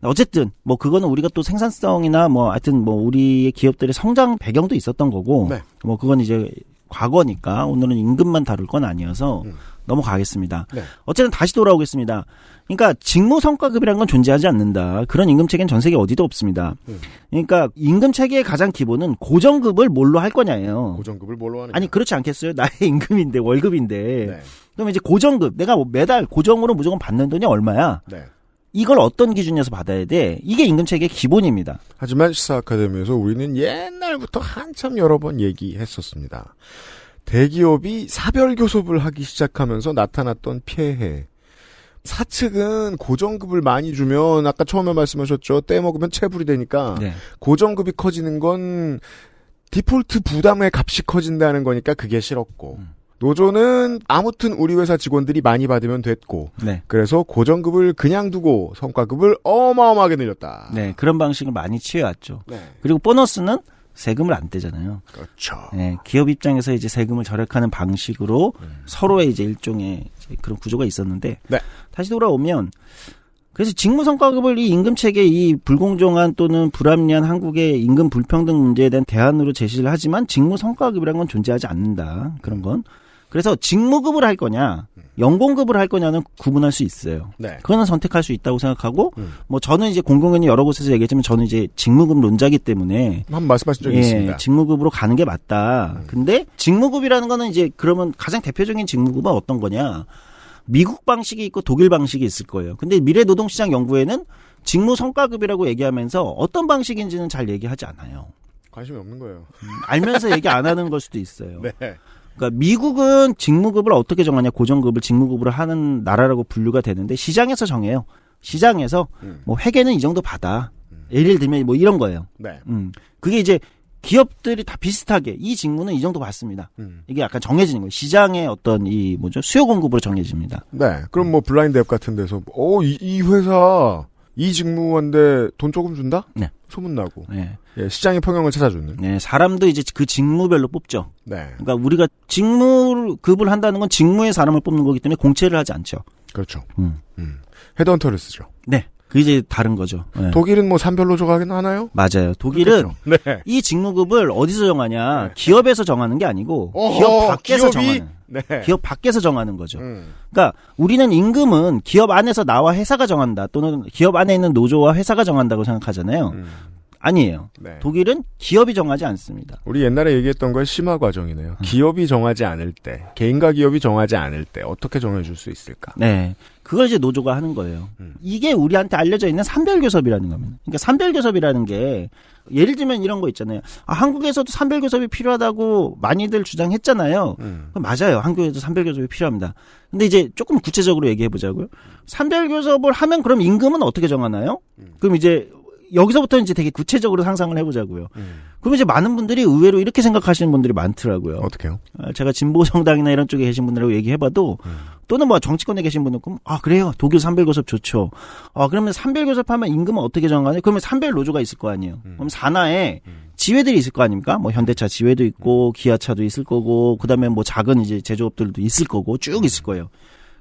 어쨌든 뭐 그거는 우리가 또 생산성이나 뭐 하여튼 뭐 우리의 기업들의 성장 배경도 있었던 거고 네. 뭐 그건 이제 과거니까 오늘은 임금만 다룰 건 아니어서 넘어가겠습니다. 네. 어쨌든 다시 돌아오겠습니다. 그러니까 직무성과급이라는 건 존재하지 않는다. 그런 임금체계는 전 세계 어디도 없습니다. 그러니까 임금체계의 가장 기본은 고정급을 뭘로 할 거냐예요. 고정급을 뭘로 하느냐. 아니 그렇지 않겠어요? 나의 임금인데 월급인데. 네. 그럼 이제 고정급 내가 뭐 매달 고정으로 무조건 받는 돈이 얼마야? 네. 이걸 어떤 기준에서 받아야 돼? 이게 임금체계의 기본입니다. 하지만 시사 아카데미에서 우리는 옛날부터 한참 여러 번 얘기했었습니다. 대기업이 사별교섭을 하기 시작하면서 나타났던 피해. 사측은 고정급을 많이 주면 아까 처음에 말씀하셨죠. 떼먹으면 체불이 되니까 네. 고정급이 커지는 건 디폴트 부담의 값이 커진다는 거니까 그게 싫었고 노조는 아무튼 우리 회사 직원들이 많이 받으면 됐고 네. 그래서 고정급을 그냥 두고 성과급을 어마어마하게 늘렸다. 네, 그런 방식을 많이 취해왔죠. 네. 그리고 보너스는 세금을 안 떼잖아요. 그렇죠. 네, 기업 입장에서 이제 세금을 절약하는 방식으로 서로의 이제 일종의 이제 그런 구조가 있었는데 네. 다시 돌아오면 그래서 직무성과급을 이 임금체계 이 불공정한 또는 불합리한 한국의 임금 불평등 문제에 대한 대안으로 제시를 하지만 직무성과급이라는 건 존재하지 않는다. 그런 건. 그래서 직무급을 할 거냐, 연공급을 할 거냐는 구분할 수 있어요. 네. 그거는 선택할 수 있다고 생각하고, 뭐 저는 이제 공공연히 여러 곳에서 얘기했지만 저는 이제 직무급 논자기 때문에 한번 말씀하신 적이 있습니다. 직무급으로 가는 게 맞다. 근데 직무급이라는 거는 이제 그러면 가장 대표적인 직무급은 어떤 거냐? 미국 방식이 있고 독일 방식이 있을 거예요. 근데 미래노동시장 연구에는 직무성과급이라고 얘기하면서 어떤 방식인지는 잘 얘기하지 않아요. 관심이 없는 거예요. 알면서 얘기 안 하는 걸 수도 있어요. 네. 그러니까 미국은 직무급을 어떻게 정하냐, 고정급을 직무급으로 하는 나라라고 분류가 되는데 시장에서 정해요. 시장에서 뭐 회계는 이 정도 받아. 예를 들면 뭐 이런 거예요. 네. 그게 이제 기업들이 다 비슷하게 이 직무는 이 정도 받습니다. 이게 약간 정해지는 거예요. 시장의 어떤 이 수요 공급으로 정해집니다. 네. 그럼 뭐 블라인드 앱 같은 데서 이 회사 이 직무원데 돈 조금 준다? 네. 소문나고. 네. 예, 시장의 평형을 찾아주는. 네, 사람도 이제 그 직무별로 뽑죠. 네. 그러니까 우리가 직무급을 한다는 건 직무의 사람을 뽑는 거기 때문에 공채를 하지 않죠. 그렇죠. 헤드헌터를 쓰죠. 네. 그게 이제 다른 거죠. 네. 독일은 뭐 산별로 정하긴 하나요? 맞아요. 독일은 그렇겠죠. 네. 이 직무급을 어디서 정하냐? 네. 기업에서 정하는 게 아니고 어허, 기업 밖에서 기업이? 정하는. 네. 기업 밖에서 정하는 거죠. 그러니까 우리는 임금은 기업 안에서 나와 회사가 정한다. 또는 기업 안에 있는 노조와 회사가 정한다고 생각하잖아요. 아니에요. 네. 독일은 기업이 정하지 않습니다. 우리 옛날에 얘기했던 거의 심화 과정이네요. 기업이 정하지 않을 때, 개인과 기업이 정하지 않을 때 어떻게 정해줄 수 있을까? 네. 그걸 이제 노조가 하는 거예요. 이게 우리한테 알려져 있는 산별교섭이라는 겁니다. 그러니까 산별교섭이라는 게 예를 들면 이런 거 있잖아요. 한국에서도 산별교섭이 필요하다고 많이들 주장했잖아요. 맞아요. 한국에도 산별교섭이 필요합니다. 근데 이제 조금 구체적으로 얘기해 보자고요. 산별교섭을 하면 그럼 임금은 어떻게 정하나요? 그럼 이제 여기서부터 이제 되게 구체적으로 상상을 해보자고요. 그럼 이제 많은 분들이 의외로 이렇게 생각하시는 분들이 많더라고요. 어떻게요? 제가 진보 정당이나 이런 쪽에 계신 분들하고 얘기해봐도 또는 뭐 정치권에 계신 분은 그럼 그래요. 독일 산별교섭 좋죠. 그러면 산별교섭하면 임금은 어떻게 정하냐? 그러면 산별 노조가 있을 거 아니에요. 그럼 산하에 지회들이 있을 거 아닙니까? 뭐 현대차 지회도 있고 기아차도 있을 거고 그다음에 뭐 작은 이제 제조업들도 있을 거고 쭉 있을 거예요.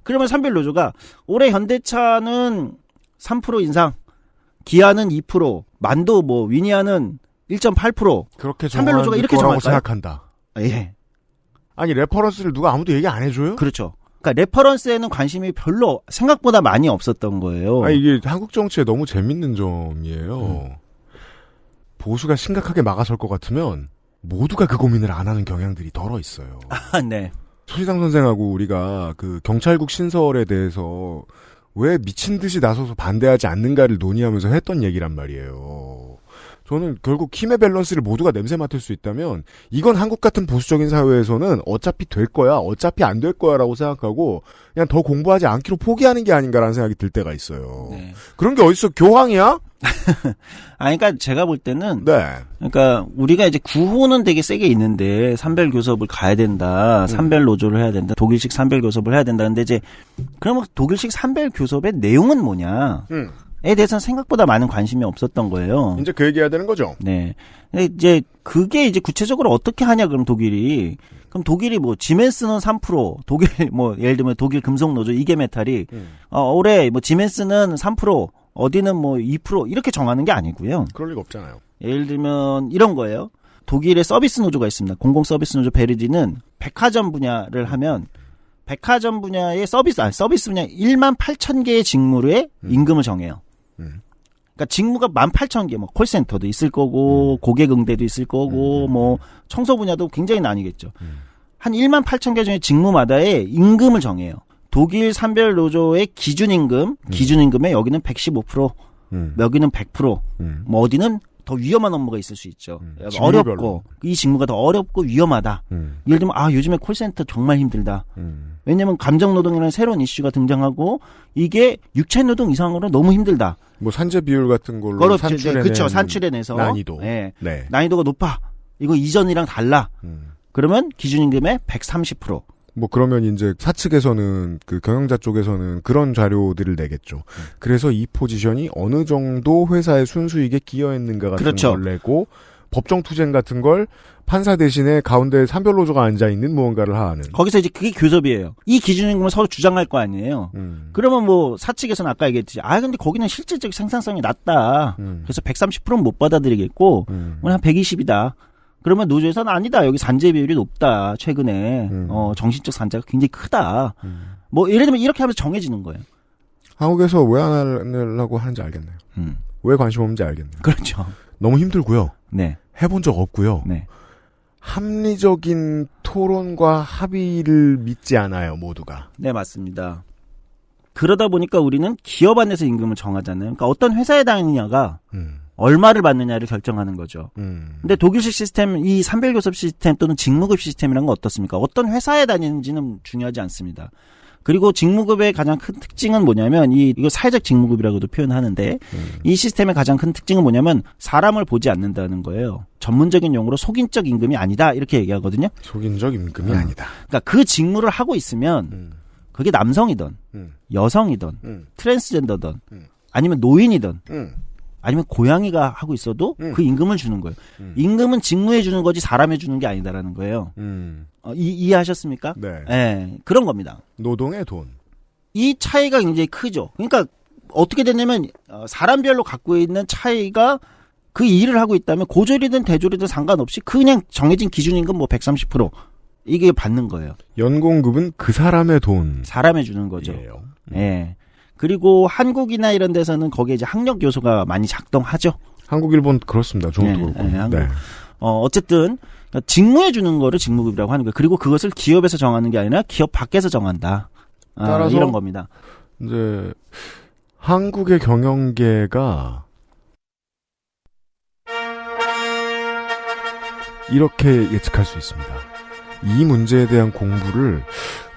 그러면 산별 노조가 올해 현대차는 3% 인상. 기아는 2%, 만도 뭐 위니아는 1.8%. 그렇게 산별 노조가 이렇게 정하고 정할까요? 생각한다. 예. 아니 레퍼런스를 누가 아무도 얘기 안 해줘요? 그렇죠. 그러니까 레퍼런스에는 관심이 별로 생각보다 많이 없었던 거예요. 이게 한국 정치의 너무 재밌는 점이에요. 보수가 심각하게 막아설 것 같으면 모두가 그 고민을 안 하는 경향들이 덜어 있어요. 네. 소리상 선생하고 우리가 그 경찰국 신설에 대해서 왜 미친 듯이 나서서 반대하지 않는가를 논의하면서 했던 얘기란 말이에요. 저는 결국 힘의 밸런스를 모두가 냄새 맡을 수 있다면 이건 한국 같은 보수적인 사회에서는 어차피 될 거야, 어차피 안 될 거야라고 생각하고 그냥 더 공부하지 않기로 포기하는 게 아닌가라는 생각이 들 때가 있어요. 네. 그런 게 어딨어? 교황이야? 그러니까 제가 볼 때는 네. 그러니까 우리가 이제 구호는 되게 세게 있는데 산별 교섭을 가야 된다. 산별 노조를 해야 된다. 독일식 산별 교섭을 해야 된다. 근데 이제 그러면 독일식 산별 교섭의 내용은 뭐냐? 에 대해서는 생각보다 많은 관심이 없었던 거예요. 이제 그 얘기해야 되는 거죠. 네. 근데 이제 그게 이제 구체적으로 어떻게 하냐 그럼 독일이 뭐 지멘스는 3%, 독일 뭐 예를 들면 독일 금속 노조 이게 메탈이 올해 뭐 지멘스는 3%, 어디는 뭐 2% 이렇게 정하는 게 아니고요. 그럴 리가 없잖아요. 예를 들면 이런 거예요. 독일의 서비스 노조가 있습니다. 공공 서비스 노조 베르디는 백화점 분야를 하면 백화점 분야의 서비스 분야 1만 8천 개의 직무에 임금을 정해요. 그러니까 직무가 18,000개, 뭐 콜센터도 있을 거고 고객 응대도 있을 거고 뭐 청소 분야도 굉장히 나뉘겠죠. 한 1만 8,000개 중에 직무마다의 임금을 정해요. 독일 산별 노조의 기준임금에 여기는 115%, 여기는 100%, 뭐 어디는 더 위험한 업무가 있을 수 있죠. 어렵고 이 직무가 더 어렵고 위험하다. 예를 들면 요즘에 콜센터 정말 힘들다. 왜냐면 감정노동이라는 새로운 이슈가 등장하고 이게 육체노동 이상으로 너무 힘들다. 뭐 산재 비율 같은 걸로 산출해내서 난이도. 네. 난이도가 높아. 이거 이전이랑 달라. 그러면 기준임금의 130%. 뭐 그러면 이제 사측에서는 그 경영자 쪽에서는 그런 자료들을 내겠죠. 그래서 이 포지션이 어느 정도 회사의 순수익에 기여했는가 같은 그렇죠. 걸 내고 법정 투쟁 같은 걸 판사 대신에 가운데 산별노조가 앉아있는 무언가를 하는. 거기서 이제 그게 교섭이에요. 이 기준임금을 서로 주장할 거 아니에요. 그러면 뭐 사측에서는 아까 얘기했듯이 근데 거기는 실질적 생산성이 낮다. 그래서 130%는 못 받아들이겠고 한 120이다. 그러면 노조에서는 아니다. 여기 산재 비율이 높다. 최근에 정신적 산재가 굉장히 크다. 뭐 예를 들면 이렇게 하면서 정해지는 거예요. 한국에서 왜 안 하려고 하는지 알겠네요. 왜 관심 없는지 알겠네요. 그렇죠. 너무 힘들고요. 네. 해본 적 없고요. 네. 합리적인 토론과 합의를 믿지 않아요, 모두가. 네, 맞습니다. 그러다 보니까 우리는 기업 안에서 임금을 정하잖아요. 그러니까 어떤 회사에 다니냐가 얼마를 받느냐를 결정하는 거죠. 근데 독일식 시스템, 이 산별교섭 시스템 또는 직무급 시스템이라는 건 어떻습니까? 어떤 회사에 다니는지는 중요하지 않습니다. 그리고 직무급의 가장 큰 특징은 뭐냐면 이거 사회적 직무급이라고도 표현하는데 이 시스템의 가장 큰 특징은 뭐냐면 사람을 보지 않는다는 거예요. 전문적인 용어로 속인적 임금이 아니다 이렇게 얘기하거든요. 속인적 임금이 아니다. 그러니까 그 직무를 하고 있으면 그게 남성이든 여성이든 트랜스젠더든 아니면 노인이든 아니면 고양이가 하고 있어도 그 임금을 주는 거예요. 임금은 직무에 주는 거지 사람에 주는 게 아니다라는 거예요. 이해하셨습니까? 네. 네. 그런 겁니다. 노동의 돈. 이 차이가 굉장히 크죠. 그러니까 어떻게 됐냐면 사람별로 갖고 있는 차이가 그 일을 하고 있다면 고졸이든 대졸이든 상관없이 그냥 정해진 기준임금 뭐 130% 이게 받는 거예요. 연공급은 그 사람의 돈. 사람에 주는 거죠. 예. 네. 그리고 한국이나 이런 데서는 거기에 이제 학력 요소가 많이 작동하죠. 한국, 일본 그렇습니다. 중국도 그렇고. 한국. 어쨌든 직무에 주는 거를 직무급이라고 하는 거예요. 그리고 그것을 기업에서 정하는 게 아니라 기업 밖에서 정한다. 따라서 이런 겁니다. 이제 한국의 경영계가 이렇게 예측할 수 있습니다. 이 문제에 대한 공부를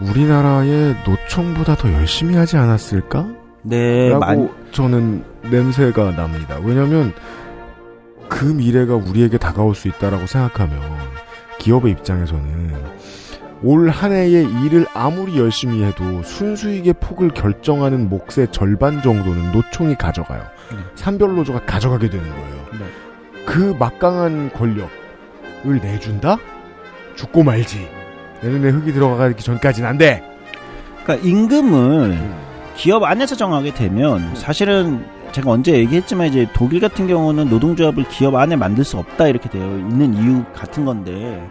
우리나라의 노총보다 더 열심히 하지 않았을까? 네, 라고 저는 냄새가 납니다. 왜냐하면 그 미래가 우리에게 다가올 수 있다라고 생각하면 기업의 입장에서는 올 한 해의 일을 아무리 열심히 해도 순수익의 폭을 결정하는 몫의 절반 정도는 노총이 가져가요. 산별노조가 가져가게 되는 거예요. 그 막강한 권력을 내준다? 죽고 말지. 내 눈에 흙이 들어가기 전까지는 안 돼. 그러니까 임금을 기업 안에서 정하게 되면 사실은 제가 언제 얘기했지만 이제 독일 같은 경우는 노동조합을 기업 안에 만들 수 없다 이렇게 되어 있는 이유 같은 건데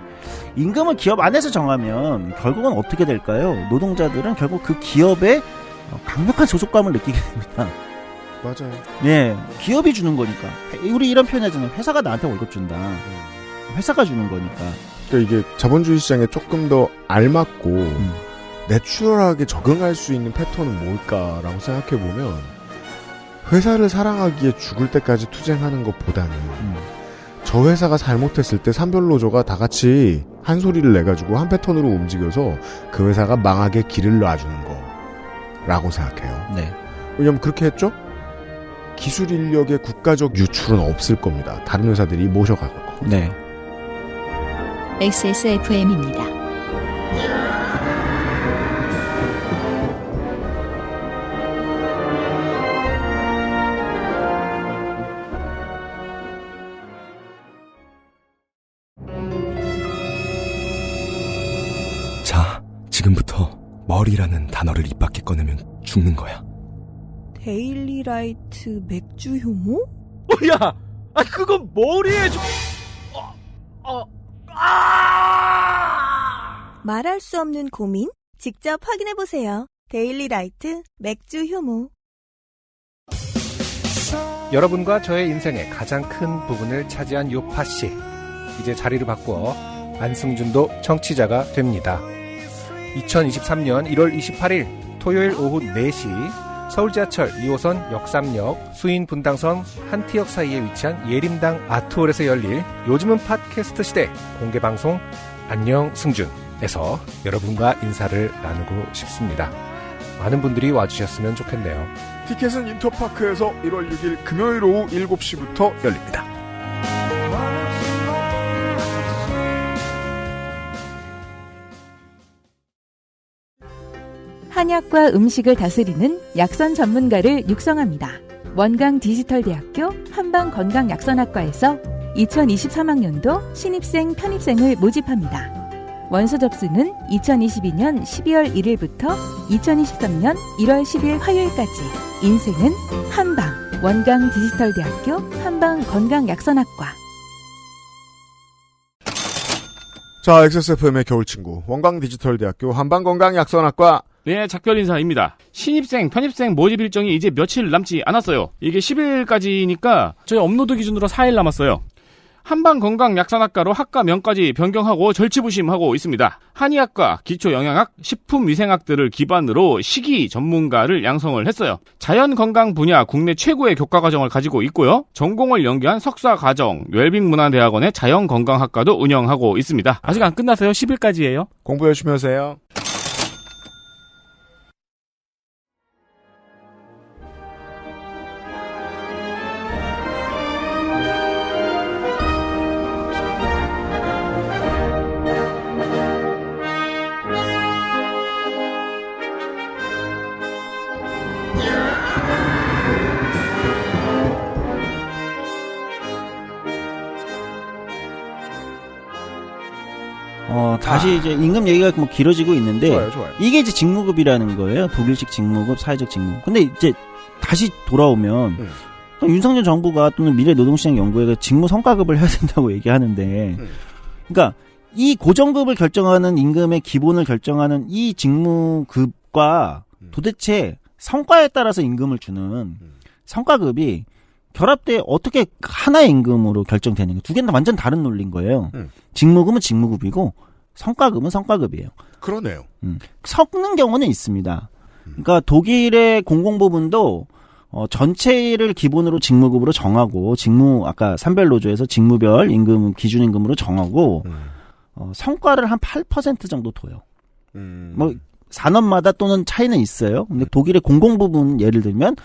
임금을 기업 안에서 정하면 결국은 어떻게 될까요? 노동자들은 결국 그 기업에 강력한 소속감을 느끼게 됩니다. 맞아요. 네, 기업이 주는 거니까. 우리 이런 표현하잖아요. 회사가 나한테 월급 준다. 회사가 주는 거니까. 그러니까 이게 자본주의 시장에 조금 더 알맞고 내추럴하게 적응할 수 있는 패턴은 뭘까라고 생각해보면 회사를 사랑하기에 죽을 때까지 투쟁하는 것보다는 저 회사가 잘못했을 때 산별노조가 다 같이 한 소리를 내가지고 한 패턴으로 움직여서 그 회사가 망하게 길을 놔주는 거라고 생각해요. 네. 왜냐면 그렇게 했죠? 기술 인력의 국가적 유출은 없을 겁니다. 다른 회사들이 모셔가고. 네. XSFM입니다. 자, 지금부터 머리라는 단어를 입 밖에 꺼내면 죽는 거야. 데일리라이트 맥주 효모? 야! 그건 머리에 말할 수 없는 고민? 직접 확인해보세요. 데일리라이트 맥주 효모. 여러분과 저의 인생의 가장 큰 부분을 차지한 요파씨. 이제 자리를 바꾸어 안승준도 청취자가 됩니다. 2023년 1월 28일 토요일 오후 4시 서울 지하철 2호선 역삼역 수인 분당선 한티역 사이에 위치한 예림당 아트홀에서 열릴 요즘은 팟캐스트 시대 공개방송 안녕 승준에서 여러분과 인사를 나누고 싶습니다. 많은 분들이 와주셨으면 좋겠네요. 티켓은 인터파크에서 1월 6일 금요일 오후 7시부터 열립니다. 한약과 음식을 다스리는 약선 전문가를 육성합니다. 원광 디지털대학교 한방건강약선학과에서 2023학년도 신입생 편입생을 모집합니다. 원서 접수는 2022년 12월 1일부터 2023년 1월 10일 화요일까지. 인생은 한방. 원광 디지털대학교 한방건강약선학과. 자, XSFM의 겨울친구 원광디지털대학교 한방건강약선학과. 네, 작별 인사입니다. 신입생, 편입생 모집 일정이 이제 며칠 남지 않았어요. 이게 10일까지니까 저희 업로드 기준으로 4일 남았어요. 한방건강약선학과로 학과명까지 변경하고 절치부심하고 있습니다. 한의학과, 기초영양학, 식품위생학들을 기반으로 식이 전문가를 양성을 했어요. 자연건강 분야 국내 최고의 교과과정을 가지고 있고요. 전공을 연계한 석사과정, 웰빙문화대학원의 자연건강학과도 운영하고 있습니다. 아직 안 끝났어요. 10일까지예요. 공부 열심히 하세요. 다시 이제 임금 얘기가 뭐 길어지고 있는데 좋아요. 이게 이제 직무급이라는 거예요. 독일식 직무급, 사회적 직무급. 근데 이제 다시 돌아오면 윤석열 정부가 또는 미래노동시장연구회가 직무 성과급을 해야 된다고 얘기하는데 그러니까 이 고정급을 결정하는 임금의 기본을 결정하는 이 직무급과 도대체 성과에 따라서 임금을 주는 성과급이 결합돼 어떻게 하나의 임금으로 결정되는 거. 두 개는 완전 다른 논리인 거예요. 직무급은 직무급이고 성과급은 성과급이에요. 그러네요. 섞는 경우는 있습니다. 그러니까 독일의 공공부문도 전체를 기본으로 직무급으로 정하고 아까 산별노조에서 직무별 임금 기준임금으로 정하고 성과를 한 8% 정도 둬요. 뭐 산업마다 또는 차이는 있어요. 근데 독일의 공공부문 예를 들면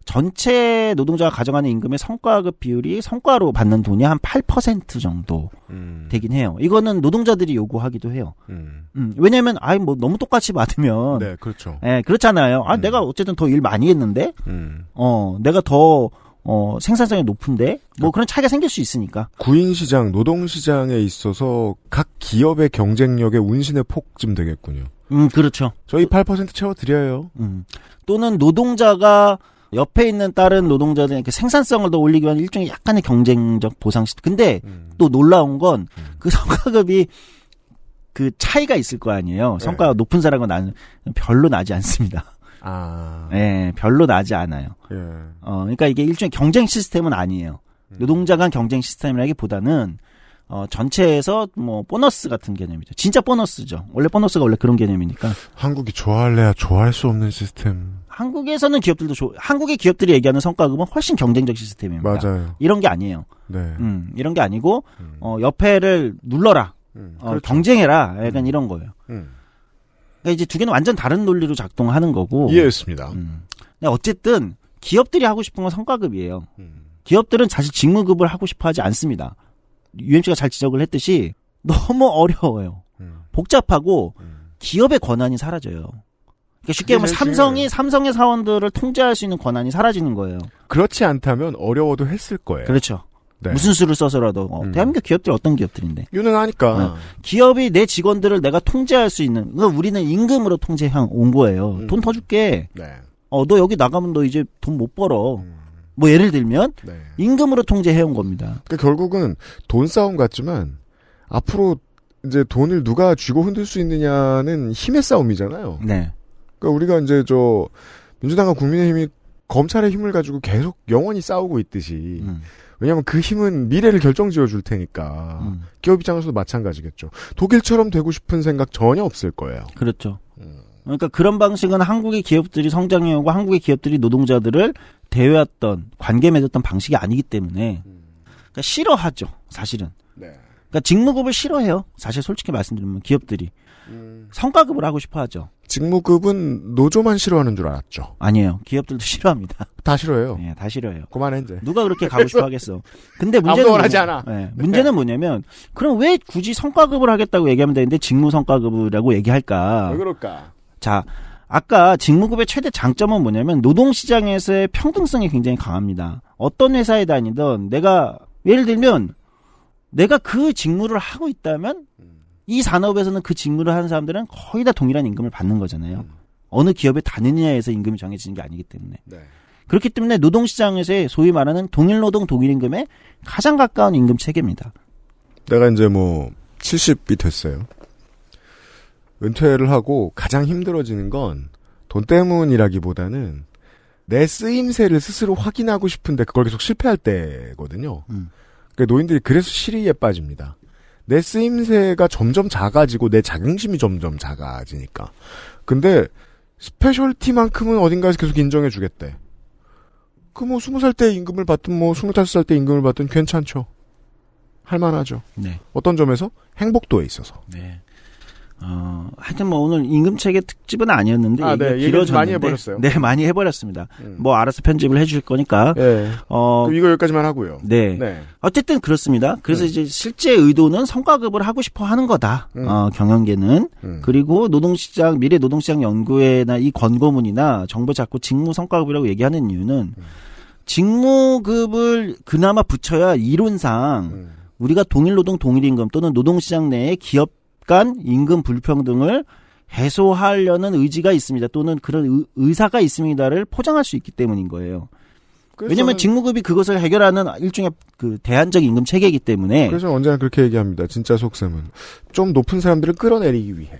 전체 노동자가 가져가는 임금의 성과급 비율이 성과로 받는 돈이 한 8% 정도 되긴 해요. 이거는 노동자들이 요구하기도 해요. 왜냐면 뭐 너무 똑같이 받으면 네, 그렇죠. 예, 그렇잖아요. 내가 어쨌든 더 일 많이 했는데 내가 더 생산성이 높은데 뭐 그런 차이가 생길 수 있으니까. 구인시장, 노동시장에 있어서 각 기업의 경쟁력의 운신의 폭쯤 되겠군요. 그렇죠. 저희 8% 채워드려요. 또는 노동자가 옆에 있는 다른 노동자들에게 생산성을 더 올리기 위한 일종의 약간의 경쟁적 보상 시스템. 근데 또 놀라운 건 그 성과급이 그 차이가 있을 거 아니에요. 성과가 높은 사람과 나는 별로 나지 않습니다. 예, 별로 나지 않아요. 그러니까 이게 일종의 경쟁 시스템은 아니에요. 노동자 간 경쟁 시스템이라기보다는 전체에서 뭐 보너스 같은 개념이죠. 진짜 보너스죠. 원래 보너스가 원래 그런 개념이니까. 한국이 좋아할래야 좋아할 수 없는 시스템. 한국에서는 기업들도 한국의 기업들이 얘기하는 성과급은 훨씬 경쟁적 시스템입니다. 맞아요. 이런 게 아니에요. 네. 이런 게 아니고 옆에를 눌러라. 그렇죠. 경쟁해라. 약간 이런 거예요. 그러니까 이제 두 개는 완전 다른 논리로 작동하는 거고. 이해했습니다. 근데 어쨌든 기업들이 하고 싶은 건 성과급이에요. 기업들은 사실 직무급을 하고 싶어 하지 않습니다. UMC가 잘 지적을 했듯이 너무 어려워요. 복잡하고 기업의 권한이 사라져요. 그러니까 쉽게 말하면 삼성의 사원들을 통제할 수 있는 권한이 사라지는 거예요. 그렇지 않다면 어려워도 했을 거예요. 그렇죠. 네. 무슨 수를 써서라도 대한민국 기업들이 어떤 기업들인데 유능하니까 기업이 내 직원들을 내가 통제할 수 있는 우리는 임금으로 통제해 온 거예요. 돈 더 줄게. 네. 너 여기 나가면 너 이제 돈 못 벌어. 뭐 예를 들면 임금으로 통제해 온 겁니다. 그러니까 결국은 돈 싸움 같지만 앞으로 이제 돈을 누가 쥐고 흔들 수 있느냐는 힘의 싸움이잖아요. 네. 그러니까 우리가 이제 민주당과 국민의힘이 검찰의 힘을 가지고 계속 영원히 싸우고 있듯이 왜냐하면 그 힘은 미래를 결정지어 줄 테니까 기업 입장에서도 마찬가지겠죠. 독일처럼 되고 싶은 생각 전혀 없을 거예요. 그렇죠. 그러니까 그런 방식은 한국의 기업들이 성장해오고 한국의 기업들이 노동자들을 대해왔던 관계 맺었던 방식이 아니기 때문에 그러니까 싫어하죠. 사실은. 네. 그러니까 직무급을 싫어해요. 사실 솔직히 말씀드리면 기업들이 성과급을 하고 싶어하죠. 직무급은 노조만 싫어하는 줄 알았죠. 아니에요. 기업들도 싫어합니다. 다 싫어해요. 네, 다 싫어해요. 그만해 이제. 누가 그렇게 가고 싶어 하겠어. 근데 문제는 원하지 않아. 네, 문제는 뭐냐면 그럼 왜 굳이 성과급을 하겠다고 얘기하면 되는데 직무 성과급이라고 얘기할까? 왜 그럴까? 자, 아까 직무급의 최대 장점은 뭐냐면 노동시장에서의 평등성이 굉장히 강합니다. 어떤 회사에 다니든 예를 들면 내가 그 직무를 하고 있다면 이 산업에서는 그 직무를 하는 사람들은 거의 다 동일한 임금을 받는 거잖아요. 어느 기업에 다니느냐에서 임금이 정해지는 게 아니기 때문에. 네. 그렇기 때문에 노동시장에서의 소위 말하는 동일노동 동일임금에 가장 가까운 임금 체계입니다. 내가 이제 70이 됐어요. 은퇴를 하고 가장 힘들어지는 건 돈 때문이라기보다는 내 쓰임새를 스스로 확인하고 싶은데 그걸 계속 실패할 때거든요. 그러니까 노인들이 그래서 실의에 빠집니다. 내 쓰임새가 점점 작아지고 내 자긍심이 점점 작아지니까. 근데 스페셜티만큼은 어딘가에서 계속 인정해주겠대. 그 뭐 20살 때 임금을 받든 뭐 25살 때 임금을 받든 괜찮죠. 할만하죠. 네. 어떤 점에서? 행복도에 있어서. 네. 하여튼 뭐 오늘 임금체계 특집은 아니었는데 네, 길어졌는데 많이 해버렸어요. 네, 많이 해버렸습니다. 뭐 알아서 편집을 해주실 거니까. 네. 그럼 이거 여기까지만 하고요. 네. 네. 어쨌든 그렇습니다. 그래서 이제 실제 의도는 성과급을 하고 싶어 하는 거다. 경영계는. 그리고 노동시장 미래 노동시장 연구회나 이 권고문이나 정부 자꾸 직무 성과급이라고 얘기하는 이유는 직무급을 그나마 붙여야 이론상 우리가 동일노동 동일임금 또는 노동시장 내에 기업 간 임금 불평등을 해소하려는 의지가 있습니다. 또는 그런 의사가 있습니다를 포장할 수 있기 때문인 거예요. 왜냐하면 직무급이 그것을 해결하는 일종의 그 대안적 임금 체계이기 때문에. 그래서 언제나 그렇게 얘기합니다. 진짜 속셈은 좀 높은 사람들을 끌어내리기 위해.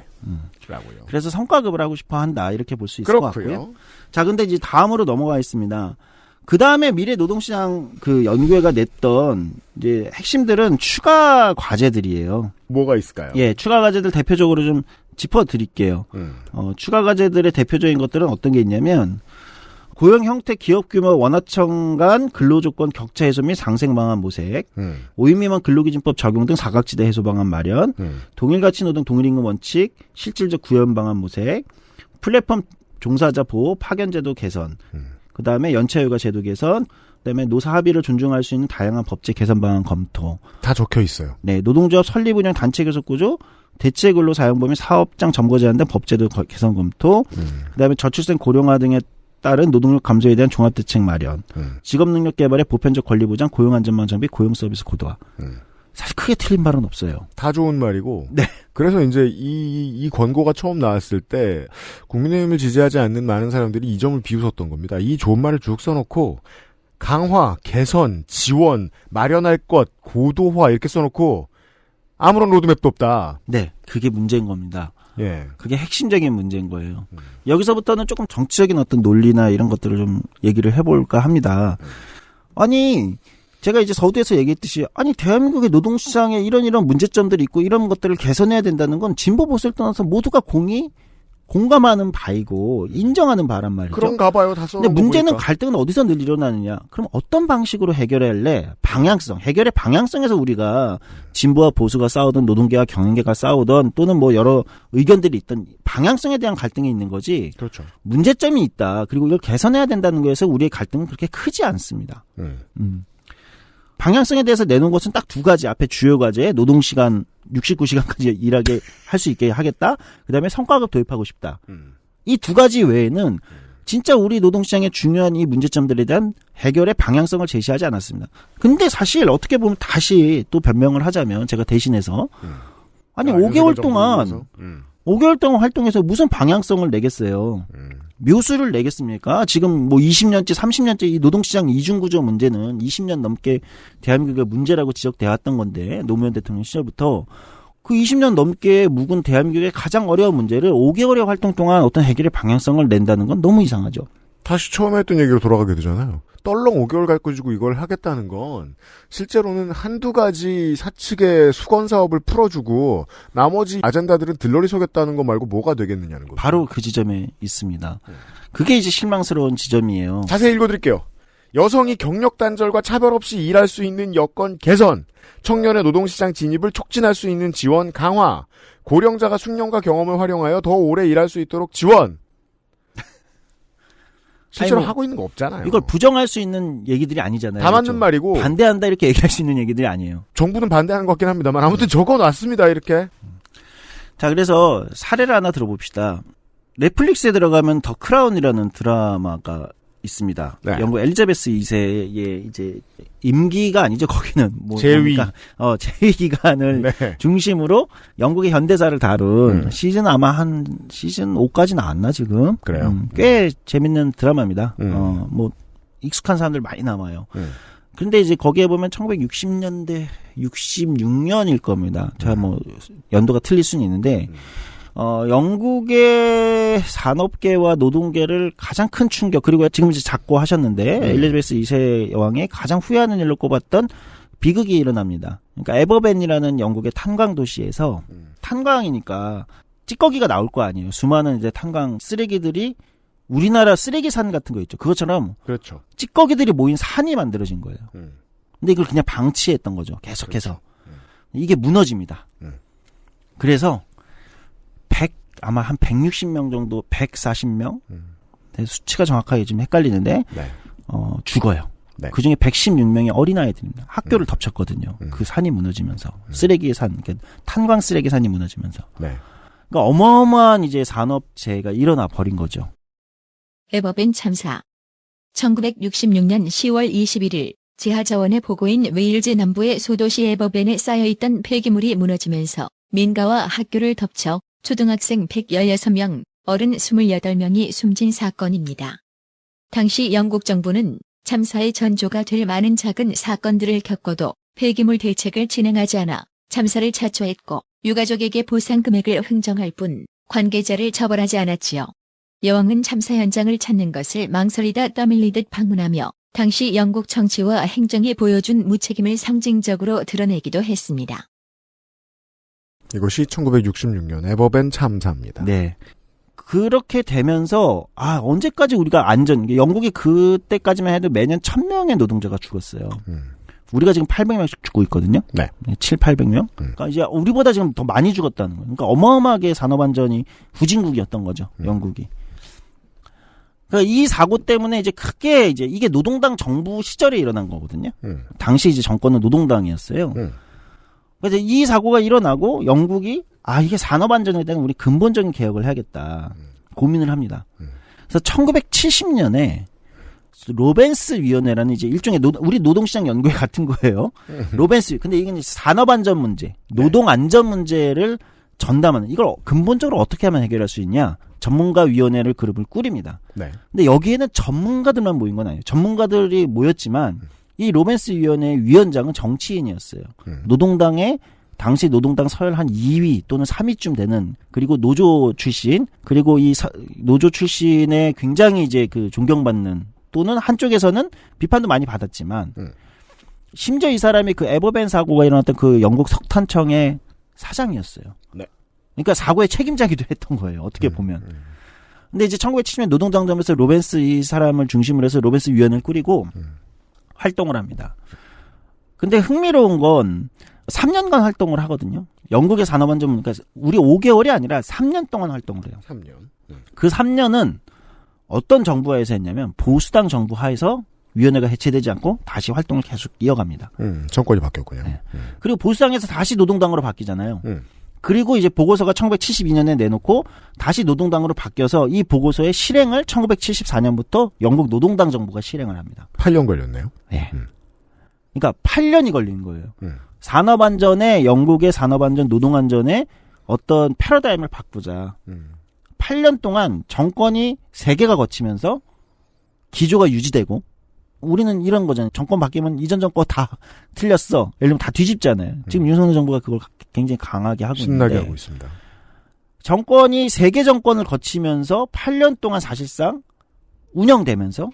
라고요. 그래서 성과급을 하고 싶어 한다 이렇게 볼 수 있을 것 같고요. 자, 근데 이제 다음으로 넘어가겠습니다. 그 다음에 미래 노동시장 그 연구회가 냈던 이제 핵심들은 추가 과제들이에요. 뭐가 있을까요? 예, 추가 과제들 대표적으로 좀 짚어드릴게요. 추가 과제들의 대표적인 것들은 어떤 게 있냐면 고용 형태, 기업 규모, 원화청 간 근로조건 격차 해소 및 상생 방안 모색, 5인 미만 근로기준법 적용 등 사각지대 해소 방안 마련, 동일가치 노동 동일임금 원칙, 실질적 구현 방안 모색, 플랫폼 종사자 보호, 파견제도 개선, 그 다음에 연차휴가 제도 개선, 그 다음에 노사 합의를 존중할 수 있는 다양한 법제 개선 방안 검토. 다 적혀 있어요. 네, 노동조합 설립 운영 단체 교섭 구조, 대체 근로 사용 범위 사업장 점거 제한 등 법제도 개선 검토, 그 다음에 저출생 고령화 등에 따른 노동력 감소에 대한 종합대책 마련, 직업능력 개발의 보편적 권리 보장, 고용 안전망 장비, 고용 서비스 고도화. 사실 크게 틀린 말은 없어요. 다 좋은 말이고. 네. 그래서 이제 이 권고가 처음 나왔을 때 국민의힘을 지지하지 않는 많은 사람들이 이 점을 비웃었던 겁니다. 이 좋은 말을 쭉 써놓고 강화, 개선, 지원, 마련할 것, 고도화 이렇게 써놓고 아무런 로드맵도 없다. 네. 그게 문제인 겁니다. 예. 그게 핵심적인 문제인 거예요. 여기서부터는 조금 정치적인 어떤 논리나 이런 것들을 좀 얘기를 해볼까 합니다. 아니, 제가 이제 서두에서 얘기했듯이, 아니, 대한민국의 노동시장에 이런 문제점들이 있고 이런 것들을 개선해야 된다는 건 진보 보수를 떠나서 모두가 공감하는 바이고 인정하는 바란 말이죠. 그런가 봐요. 다 써놓은 근데 문제는 보니까. 갈등은 어디서 늘 일어나느냐. 그럼 어떤 방식으로 해결할래? 방향성. 해결의 방향성에서 우리가 진보와 보수가 싸우든 노동계와 경영계가 싸우든 또는 뭐 여러 의견들이 있던 방향성에 대한 갈등이 있는 거지. 그렇죠. 문제점이 있다. 그리고 이걸 개선해야 된다는 거에서 우리의 갈등은 그렇게 크지 않습니다. 방향성에 대해서 내놓은 것은 딱 두 가지. 앞에 주요 과제, 노동시간 69시간까지 일하게 할 수 있게 하겠다. 그다음에 성과급 도입하고 싶다. 이 두 가지 외에는 진짜 우리 노동시장의 중요한 이 문제점들에 대한 해결의 방향성을 제시하지 않았습니다. 근데 사실 어떻게 보면 다시 또 변명을 하자면 제가 대신해서 아니 5개월 동안 5개월 동안 활동해서 무슨 방향성을 내겠어요. 묘수를 내겠습니까? 지금 뭐 20년째, 30년째 이 노동시장 이중구조 문제는 20년 넘게 대한민국의 문제라고 지적되어 왔던 건데 노무현 대통령 시절부터 그 20년 넘게 묵은 대한민국의 가장 어려운 문제를 5개월의 활동 동안 어떤 해결의 방향성을 낸다는 건 너무 이상하죠. 다시 처음에 했던 얘기로 돌아가게 되잖아요. 떨렁 5개월 가지고 이걸 하겠다는 건 실제로는 한두 가지 사측의 수건 사업을 풀어주고 나머지 아젠다들은 들러리 서겠다는 거 말고 뭐가 되겠느냐는 거죠. 바로 그 지점에 있습니다. 그게 이제 실망스러운 지점이에요. 자세히 읽어드릴게요. 여성이 경력 단절과 차별 없이 일할 수 있는 여건 개선, 청년의 노동시장 진입을 촉진할 수 있는 지원 강화, 고령자가 숙련과 경험을 활용하여 더 오래 일할 수 있도록 지원. 실제로 하고 있는 거 없잖아요. 이걸 부정할 수 있는 얘기들이 아니잖아요. 다 맞는 그렇죠? 말이고. 반대한다 이렇게 얘기할 수 있는 얘기들이 아니에요. 정부는 반대하는 것 같긴 합니다만 아무튼 적어놨습니다. 이렇게. 자, 그래서 사례를 하나 들어봅시다. 넷플릭스에 들어가면 더 크라운이라는 드라마가 있습니다. 네. 영국 엘리자베스 2세의 이제 임기가 아니죠. 거기는 뭐 재위. 재위 기간을 네. 중심으로 영국의 현대사를 다룬 시즌 아마 한 시즌 5까지 나왔나 지금. 그래요. 꽤 재밌는 드라마입니다. 뭐 익숙한 사람들 많이 남아요. 근데 이제 거기에 보면 1960년대 66년일 겁니다. 제가 뭐 연도가 틀릴 수는 있는데 영국의 산업계와 노동계를 가장 큰 충격, 그리고 지금 이제 작고 하셨는데, 엘리자베스 2세 여왕의 가장 후회하는 일로 꼽았던 비극이 일어납니다. 그러니까 에버벤이라는 영국의 탄광 도시에서 탄광이니까 찌꺼기가 나올 거 아니에요. 수많은 이제 탄광 쓰레기들이 우리나라 쓰레기산 같은 거 있죠. 그것처럼 그렇죠. 찌꺼기들이 모인 산이 만들어진 거예요. 근데 이걸 그냥 방치했던 거죠. 계속해서. 그렇죠. 이게 무너집니다. 그래서 아마 한 160명 정도, 140명? 수치가 정확하게 지금 헷갈리는데 네. 죽어요. 네. 그중에 116명이 어린아이들입니다. 학교를 덮쳤거든요. 그 산이 무너지면서. 쓰레기 산, 그러니까 탄광 쓰레기 산이 무너지면서. 네. 그러니까 어마어마한 이제 산업재해가 일어나 버린 거죠. 에버벤 참사. 1966년 10월 21일 지하자원의 보고인 웨일즈 남부의 소도시 에버벤에 쌓여있던 폐기물이 무너지면서 민가와 학교를 덮쳐 초등학생 116명, 어른 28명이 숨진 사건입니다. 당시 영국 정부는 참사의 전조가 될 많은 작은 사건들을 겪어도 폐기물 대책을 진행하지 않아 참사를 자초했고 유가족에게 보상 금액을 흥정할 뿐 관계자를 처벌하지 않았지요. 여왕은 참사 현장을 찾는 것을 망설이다 떠밀리듯 방문하며 당시 영국 정치와 행정이 보여준 무책임을 상징적으로 드러내기도 했습니다. 이것이 1966년 에버벤 참사입니다. 네. 그렇게 되면서 언제까지 우리가 영국이 그때까지만 해도 매년 1,000명의 노동자가 죽었어요. 우리가 지금 800명씩 죽고 있거든요. 네. 700~800명. 그러니까 이제 우리보다 지금 더 많이 죽었다는 거예요. 그러니까 어마어마하게 산업안전이 후진국이었던 거죠. 영국이. 그러니까 이 사고 때문에 이제 크게 이게 노동당 정부 시절에 일어난 거거든요. 당시 이제 정권은 노동당이었어요. 그래서 이 사고가 일어나고 영국이 이게 산업안전에 대한 우리 근본적인 개혁을 해야겠다. 고민을 합니다. 그래서 1970년에 로벤스 위원회라는 이제 일종의 우리 노동시장 연구회 같은 거예요. 로벤스. 근데 이게 이제 산업안전 문제, 노동안전 문제를 전담하는, 이걸 근본적으로 어떻게 하면 해결할 수 있냐? 전문가 위원회를 그룹을 꾸립니다. 네. 근데 여기에는 전문가들만 모인 건 아니에요. 전문가들이 모였지만 이 로벤스 위원회 위원장은 정치인이었어요. 당시 노동당 서열 한 2위 또는 3위쯤 되는, 그리고 노조 출신, 그리고 이 노조 출신의 굉장히 이제 그 존경받는, 또는 한쪽에서는 비판도 많이 받았지만, 심지어 이 사람이 그 에버벤 사고가 일어났던 그 영국 석탄청의 사장이었어요. 네. 그러니까 사고의 책임자기도 했던 거예요. 어떻게 보면. 근데 이제 1970년 노동당점에서 로벤스 이 사람을 중심으로 해서 로벤스 위원회를 꾸리고 활동을 합니다. 근데 흥미로운 건 3년간 활동을 하거든요. 영국의 산업안전, 그러니까 우리 5개월이 아니라 3년 동안 활동을 해요. 3년. 그 3년은 어떤 정부 하에서 했냐면 보수당 정부 하에서 위원회가 해체되지 않고 다시 활동을 계속 이어갑니다. 정권이 바뀌었군요. 네. 그리고 보수당에서 다시 노동당으로 바뀌잖아요. 그리고 이제 보고서가 1972년에 내놓고 다시 노동당으로 바뀌어서 이 보고서의 실행을 1974년부터 영국 노동당 정부가 실행을 합니다. 8년 걸렸네요. 네. 그러니까 8년이 걸린 거예요. 산업안전에, 영국의 산업안전, 노동안전에 어떤 패러다임을 바꾸자. 8년 동안 정권이 3개가 거치면서 기조가 유지되고, 우리는 이런 거잖아요. 정권 바뀌면 이전 정권 다 틀렸어. 예를 들면 다 뒤집잖아요. 지금 윤석열 정부가 그걸 굉장히 강하게 하고 있는데. 신나게 하고 있습니다. 정권이 3개 정권을 거치면서 8년 동안 사실상 운영되면서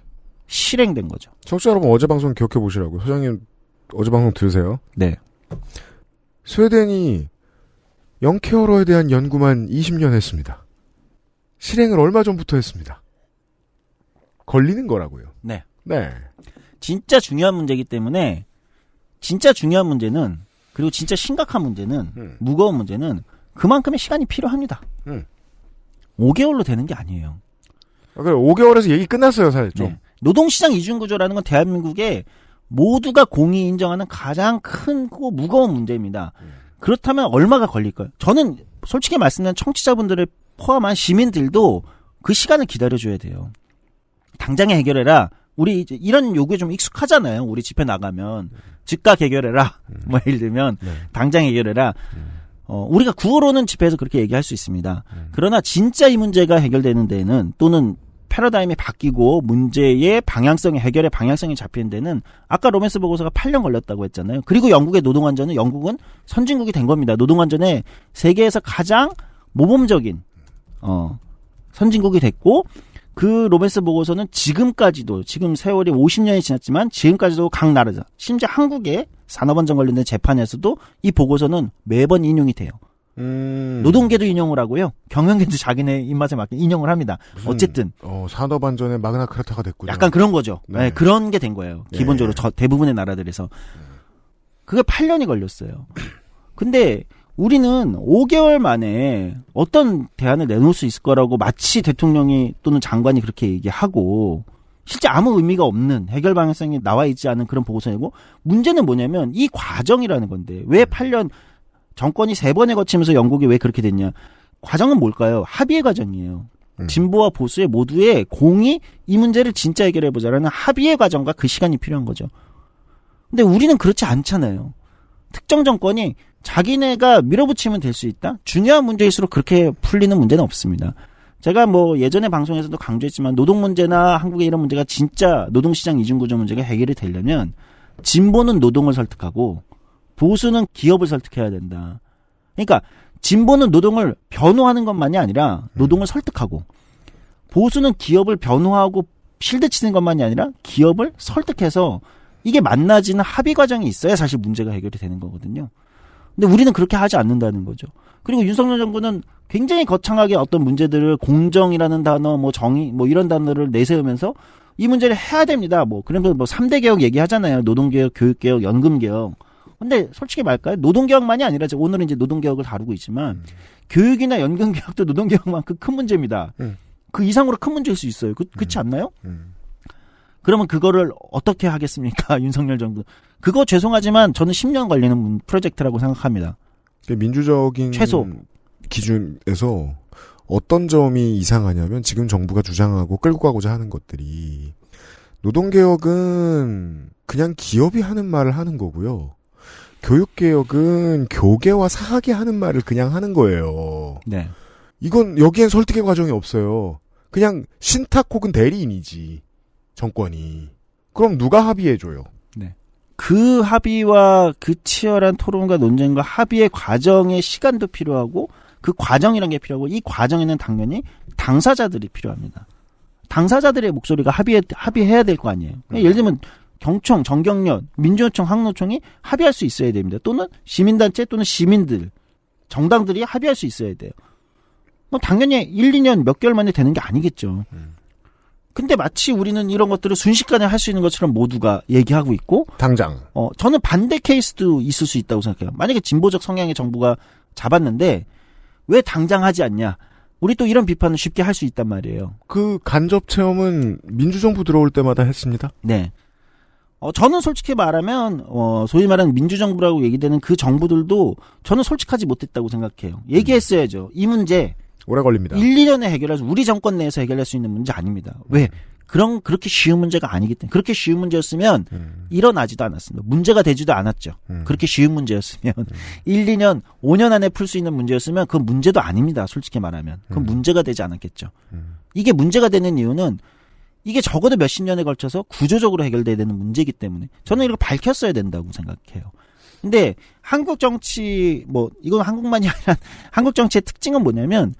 실행된 거죠. 청취자 여러분, 어제 방송 기억해 보시라고. 소장님 어제 방송 들으세요. 네. 스웨덴이 영케어러에 대한 연구만 20년 했습니다. 실행을 얼마 전부터 했습니다. 걸리는 거라고요. 네. 네. 진짜 중요한 문제이기 때문에, 진짜 중요한 문제는, 그리고 진짜 심각한 문제는, 무거운 문제는 그만큼의 시간이 필요합니다. 5개월로 되는 게 아니에요. 그래, 5개월에서 얘기 끝났어요, 사실 좀. 네. 노동시장 이중구조라는 건 대한민국의 모두가 공히 인정하는 가장 크고 무거운 문제입니다. 그렇다면 얼마가 걸릴까요? 저는 솔직히 말씀드리면 청취자분들을 포함한 시민들도 그 시간을 기다려줘야 돼요. 당장에 해결해라. 우리 이제 이런 요구에 좀 익숙하잖아요. 우리 집회 나가면 즉각 해결해라. 뭐 예를 들면 당장 해결해라. 우리가 구호로는 집회에서 그렇게 얘기할 수 있습니다. 그러나 진짜 이 문제가 해결되는 데는, 또는 패러다임이 바뀌고 문제의 방향성이, 해결의 방향성이 잡히는 데는, 아까 로맨스 보고서가 8년 걸렸다고 했잖아요. 그리고 영국의 노동안전은, 영국은 선진국이 된 겁니다. 노동안전에 세계에서 가장 모범적인 선진국이 됐고, 그 로맨스 보고서는 지금까지도 지금 세월이 50년이 지났지만 지금까지도 각 나라죠. 심지어 한국의 산업안전 관련된 재판에서도 이 보고서는 매번 인용이 돼요. 노동계도 인용을 하고요. 경영계도 자기네 입맛에 맞게 인용을 합니다. 어쨌든 산업안전의 마그나카르타가 됐군요. 약간 그런 거죠. 네. 네, 그런 게 된 거예요. 기본적으로 대부분의 나라들에서. 그게 8년이 걸렸어요. 근데 우리는 5개월 만에 어떤 대안을 내놓을 수 있을 거라고 마치 대통령이 또는 장관이 그렇게 얘기하고 실제 아무 의미가 없는 해결 방향성이 나와 있지 않은 그런 보고서이고 문제는 뭐냐면 이 과정이라는 건데 왜 8년 정권이 3번에 거치면서 영국이 왜 그렇게 됐냐. 과정은 뭘까요? 합의의 과정이에요. 진보와 보수의 모두의 공이 이 문제를 진짜 해결해보자라는 합의의 과정과 그 시간이 필요한 거죠. 근데 우리는 그렇지 않잖아요. 특정 정권이 자기네가 밀어붙이면 될 수 있다? 중요한 문제일수록 그렇게 풀리는 문제는 없습니다. 제가 뭐 예전에 방송에서도 강조했지만 노동 문제나 한국의 이런 문제가 진짜 노동시장 이중구조 문제가 해결이 되려면 진보는 노동을 설득하고 보수는 기업을 설득해야 된다. 그러니까 진보는 노동을 변호하는 것만이 아니라 노동을 설득하고 보수는 기업을 변호하고 실드치는 것만이 아니라 기업을 설득해서 이게 만나지는 합의 과정이 있어야 사실 문제가 해결이 되는 거거든요. 근데 우리는 그렇게 하지 않는다는 거죠. 그리고 윤석열 정부는 굉장히 거창하게 어떤 문제들을 공정이라는 단어, 뭐 정의, 뭐 이런 단어를 내세우면서 이 문제를 해야 됩니다. 뭐 그러면서 뭐 3대 개혁 얘기하잖아요. 노동개혁, 교육개혁, 연금개혁. 근데 솔직히 말까요? 노동개혁만이 아니라 오늘은 이제 노동개혁을 다루고 있지만 교육이나 연금개혁도 노동개혁만큼 큰 문제입니다. 그 이상으로 큰 문제일 수 있어요. 그렇지 않나요? 그러면 그거를 어떻게 하겠습니까? 윤석열 정부. 그거 죄송하지만 저는 10년 걸리는 프로젝트라고 생각합니다. 민주적인 최소 기준에서 어떤 점이 이상하냐면 지금 정부가 주장하고 끌고 가고자 하는 것들이 노동개혁은 그냥 기업이 하는 말을 하는 거고요. 교육개혁은 교계와 사학이 하는 말을 그냥 하는 거예요. 네. 이건 여기엔 설득의 과정이 없어요. 그냥 신탁 혹은 대리인이지. 정권이. 그럼 누가 합의해줘요? 네. 그 합의와 그 치열한 토론과 논쟁과 합의의 과정의 시간도 필요하고 그 과정이란 게 필요하고 이 과정에는 당연히 당사자들이 필요합니다. 당사자들의 목소리가 합의해야 될 거 아니에요. 예를 들면 경총, 정경련, 민주노총, 항노총이 합의할 수 있어야 됩니다. 또는 시민단체 또는 시민들, 정당들이 합의할 수 있어야 돼요. 뭐 당연히 1, 2년 몇 개월 만에 되는 게 아니겠죠. 근데 마치 우리는 이런 것들을 순식간에 할 수 있는 것처럼 모두가 얘기하고 있고 당장 저는 반대 케이스도 있을 수 있다고 생각해요. 만약에 진보적 성향의 정부가 잡았는데 왜 당장 하지 않냐. 우리 또 이런 비판을 쉽게 할 수 있단 말이에요. 그 간접 체험은 민주정부 들어올 때마다 했습니다. 네. 저는 솔직히 말하면 소위 말하는 민주정부라고 얘기되는 그 정부들도 저는 솔직하지 못했다고 생각해요. 얘기했어야죠. 이 문제 오래 걸립니다. 1, 2년에 해결할 수 우리 정권 내에서 해결할 수 있는 문제 아닙니다. 왜? 그렇게 쉬운 문제가 아니기 때문에. 그렇게 쉬운 문제였으면 일어나지도 않았습니다. 문제가 되지도 않았죠. 그렇게 쉬운 문제였으면 1, 2년, 5년 안에 풀 수 있는 문제였으면 그건 문제도 아닙니다. 솔직히 말하면. 그건 문제가 되지 않았겠죠. 이게 문제가 되는 이유는 이게 적어도 몇십 년에 걸쳐서 구조적으로 해결돼야 되는 문제이기 때문에 저는 이걸 밝혔어야 된다고 생각해요. 근데 한국 정치, 이건 한국만이 아니라 한국 정치의 특징은 뭐냐면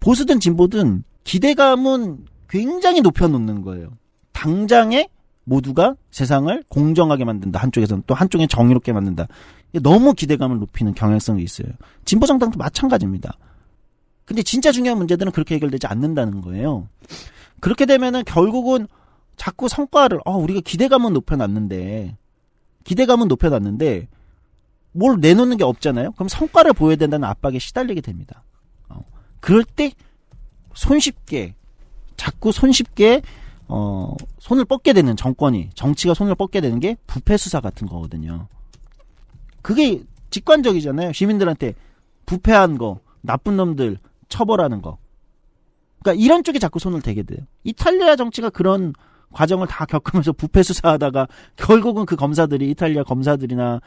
보수든 진보든 기대감은 굉장히 높여놓는 거예요. 당장에 모두가 세상을 공정하게 만든다. 한쪽에서는 또 한쪽에 정의롭게 만든다. 너무 기대감을 높이는 경향성이 있어요. 진보 정당도 마찬가지입니다. 근데 진짜 중요한 문제들은 그렇게 해결되지 않는다는 거예요. 그렇게 되면은 결국은 자꾸 성과를 우리가 기대감은 높여놨는데 뭘 내놓는 게 없잖아요. 그럼 성과를 보여야 된다는 압박에 시달리게 됩니다. 그럴 때 자꾸 손쉽게 손을 뻗게 되는 정치가 손을 뻗게 되는 게 부패 수사 같은 거거든요. 그게 직관적이잖아요. 시민들한테 부패한 거, 나쁜 놈들 처벌하는 거. 그러니까 이런 쪽에 자꾸 손을 대게 돼요. 이탈리아 정치가 그런 과정을 다 겪으면서 부패 수사하다가 결국은 그 검사들이 이탈리아 검사들이나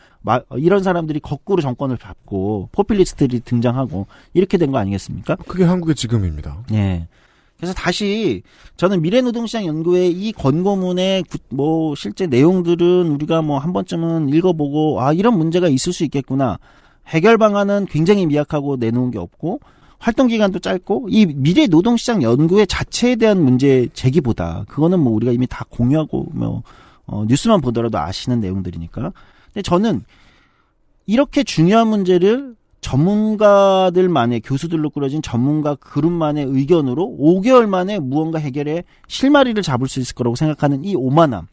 이런 사람들이 거꾸로 정권을 잡고 포퓰리스트들이 등장하고 이렇게 된 거 아니겠습니까? 그게 한국의 지금입니다. 네. 그래서 다시 저는 미래노동시장 연구회 이 권고문의 실제 내용들은 우리가 한 번쯤은 읽어보고 이런 문제가 있을 수 있겠구나. 해결 방안은 굉장히 미약하고 내놓은 게 없고 활동 기간도 짧고 이 미래 노동시장 연구회 자체에 대한 문제 제기보다 그거는 뭐 우리가 이미 다 공유하고 뭐 뉴스만 보더라도 아시는 내용들이니까. 근데 저는 이렇게 중요한 문제를 전문가들만의 교수들로 꾸려진 전문가 그룹만의 의견으로 5개월 만에 무언가 해결에 실마리를 잡을 수 있을 거라고 생각하는 이 오만함.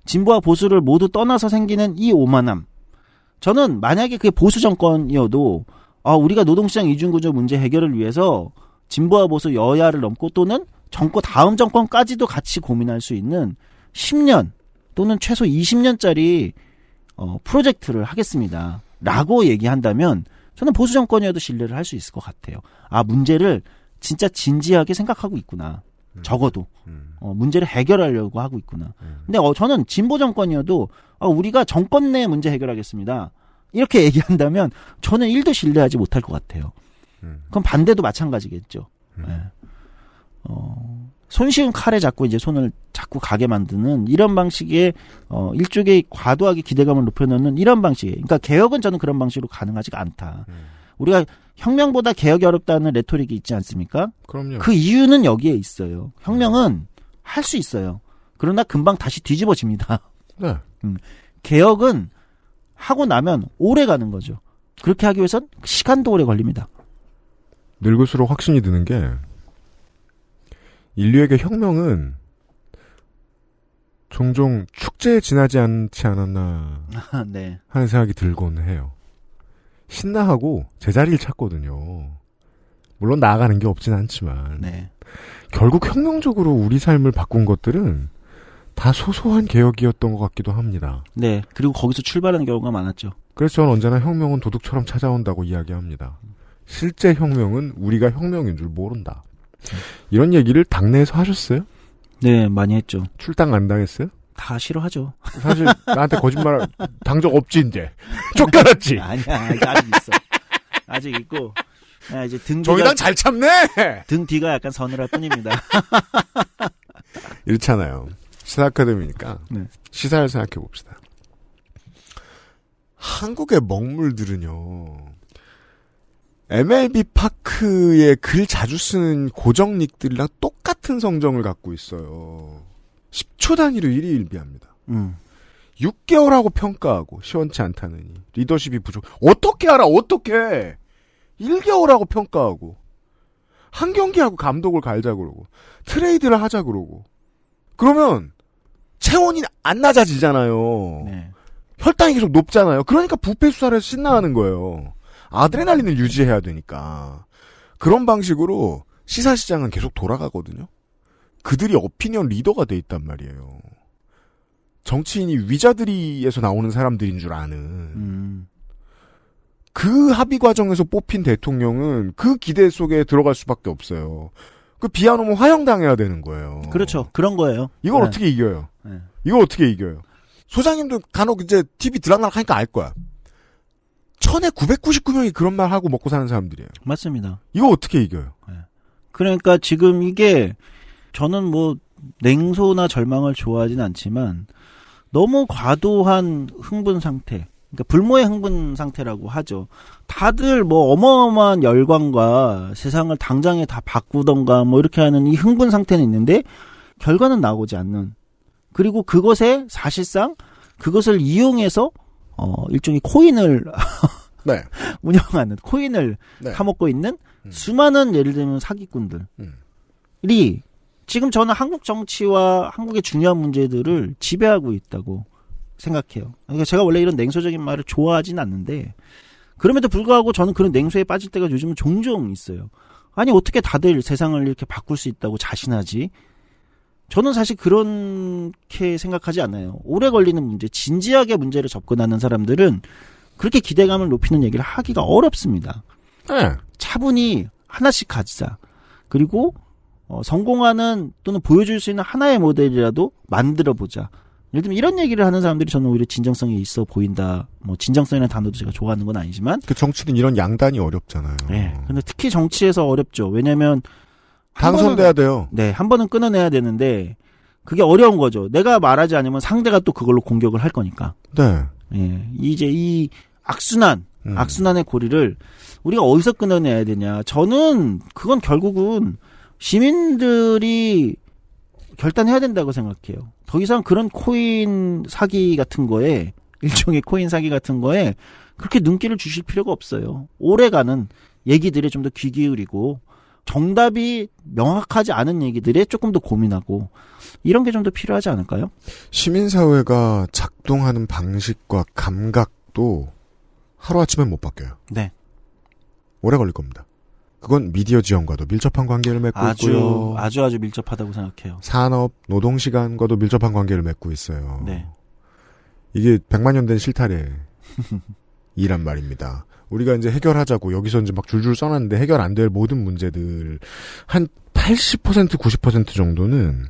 진보와 보수를 모두 떠나서 생기는 이 오만함. 저는 만약에 그게 보수 정권이어도 우리가 노동시장 이중구조 문제 해결을 위해서 진보와 보수 여야를 넘고 또는 다음 정권까지도 같이 고민할 수 있는 10년 또는 최소 20년짜리 프로젝트를 하겠습니다. 라고 얘기한다면 저는 보수 정권이어도 신뢰를 할 수 있을 것 같아요. 문제를 진짜 진지하게 생각하고 있구나. 적어도 문제를 해결하려고 하고 있구나. 근데 저는 진보 정권이어도 우리가 정권 내 문제 해결하겠습니다. 이렇게 얘기한다면 저는 1도 신뢰하지 못할 것 같아요. 그럼 반대도 마찬가지겠죠. 네. 손쉬운 칼에 자꾸 이제 손을 자꾸 가게 만드는 이런 방식의 일종의 과도하게 기대감을 높여놓는 이런 방식의, 그러니까 개혁은 저는 그런 방식으로 가능하지가 않다. 우리가 혁명보다 개혁이 어렵다는 레토릭이 있지 않습니까? 그럼요. 그 이유는 여기에 있어요. 혁명은 할 수 있어요. 그러나 금방 다시 뒤집어집니다. 네. 개혁은 하고 나면 오래 가는 거죠. 그렇게 하기 위해선 시간도 오래 걸립니다. 늙을수록 확신이 드는 게 인류에게 혁명은 종종 축제에 지나지 않지 않았나 네. 하는 생각이 들곤 해요. 신나하고 제자리를 찾거든요. 물론 나아가는 게 없진 않지만 네. 결국 혁명적으로 우리 삶을 바꾼 것들은 다 소소한 개혁이었던 것 같기도 합니다. 네. 그리고 거기서 출발하는 경우가 많았죠. 그래서 저는 언제나 혁명은 도둑처럼 찾아온다고 이야기합니다. 실제 혁명은 우리가 혁명인 줄 모른다. 이런 얘기를 당내에서 하셨어요? 네, 많이 했죠. 출당 안 당했어요? 다 싫어하죠. 사실 나한테 거짓말 당 적 없지 이제. 쫓겨났지. 아니야, 아직 있어. 아직 있고. 이제 등 정의당 잘 참네. 등 뒤가 약간 서늘할 뿐입니다. 이렇잖아요. 시사 아카데미니까 네. 시사를 생각해 봅시다. 한국의 먹물들은요. MLB 파크에 글 자주 쓰는 고정닉들이랑 똑같은 성정을 갖고 있어요. 10초 단위로 일희일비합니다. 6개월하고 평가하고 시원치 않다느니 리더십이 부족. 어떻게 알아? 어떻게? 1개월하고 평가하고 한 경기하고 감독을 갈자 그러고 트레이드를 하자 그러고 그러면 체온이 안 낮아지잖아요. 네. 혈당이 계속 높잖아요. 그러니까 부패 수사를 해서 신나하는 거예요. 아드레날린을 유지해야 되니까. 그런 방식으로 시사시장은 계속 돌아가거든요. 그들이 오피니언 리더가 돼 있단 말이에요. 정치인이 위자드리에서 나오는 사람들인 줄 아는. 그 합의 과정에서 뽑힌 대통령은 그 기대 속에 들어갈 수밖에 없어요. 그 비하놓으면 화형당해야 되는 거예요. 그렇죠. 그런 거예요. 이걸 네. 어떻게 이겨요? 네. 이걸 어떻게 이겨요? 소장님도 간혹 이제 TV 들락날락 하니까 알 거야. 1999명이 그런 말 하고 먹고 사는 사람들이에요. 맞습니다. 이거 어떻게 이겨요? 네. 그러니까 지금 이게 저는 뭐 냉소나 절망을 좋아하진 않지만 너무 과도한 흥분 상태, 그러니까 불모의 흥분 상태라고 하죠. 다들 뭐 어마어마한 열광과 세상을 당장에 다 바꾸던가 뭐 이렇게 하는 이 흥분 상태는 있는데 결과는 나오지 않는. 그리고 그것에 사실상 그것을 이용해서 일종의 코인을 네. 운영하는 코인을 네. 타먹고 있는 수많은 예를 들면 사기꾼들이 지금 저는 한국 정치와 한국의 중요한 문제들을 지배하고 있다고 생각해요. 그러니까 제가 원래 이런 냉소적인 말을 좋아하진 않는데 그럼에도 불구하고 저는 그런 냉소에 빠질 때가 요즘은 종종 있어요. 아니 어떻게 다들 세상을 이렇게 바꿀 수 있다고 자신하지? 저는 사실 그렇게 생각하지 않아요. 오래 걸리는 문제, 진지하게 문제를 접근하는 사람들은 그렇게 기대감을 높이는 얘기를 하기가 어렵습니다. 네. 차분히 하나씩 가지자. 그리고 성공하는 또는 보여줄 수 있는 하나의 모델이라도 만들어보자. 예를 들면 이런 얘기를 하는 사람들이 저는 오히려 진정성이 있어 보인다. 뭐 진정성이라는 단어도 제가 좋아하는 건 아니지만 그 정치는 이런 양단이 어렵잖아요. 네. 근데 특히 정치에서 어렵죠. 왜냐면 당선돼야 돼요. 네, 한 번은 끊어내야 되는데 그게 어려운 거죠. 내가 말하지 않으면 상대가 또 그걸로 공격을 할 거니까. 네. 예, 이제 이 악순환, 악순환의 고리를 우리가 어디서 끊어내야 되냐. 저는 그건 결국은 시민들이 결단해야 된다고 생각해요. 더 이상 그런 코인 사기 같은 거에, 일종의 코인 사기 같은 거에 그렇게 눈길을 주실 필요가 없어요. 오래가는 얘기들에 좀 더 귀 기울이고 정답이 명확하지 않은 얘기들에 조금 더 고민하고 이런 게 좀 더 필요하지 않을까요? 시민사회가 작동하는 방식과 감각도 하루아침에 못 바뀌어요. 네. 오래 걸릴 겁니다. 그건 미디어 지형과도 밀접한 관계를 맺고 있고요. 아주 밀접하다고 생각해요. 산업, 노동시간과도 밀접한 관계를 맺고 있어요. 네. 이게 100만 년 된 실타래 이란 말입니다. 우리가 이제 해결하자고 여기서 이제 막 줄줄 써놨는데 해결 안 될 모든 문제들 한 80% 90% 정도는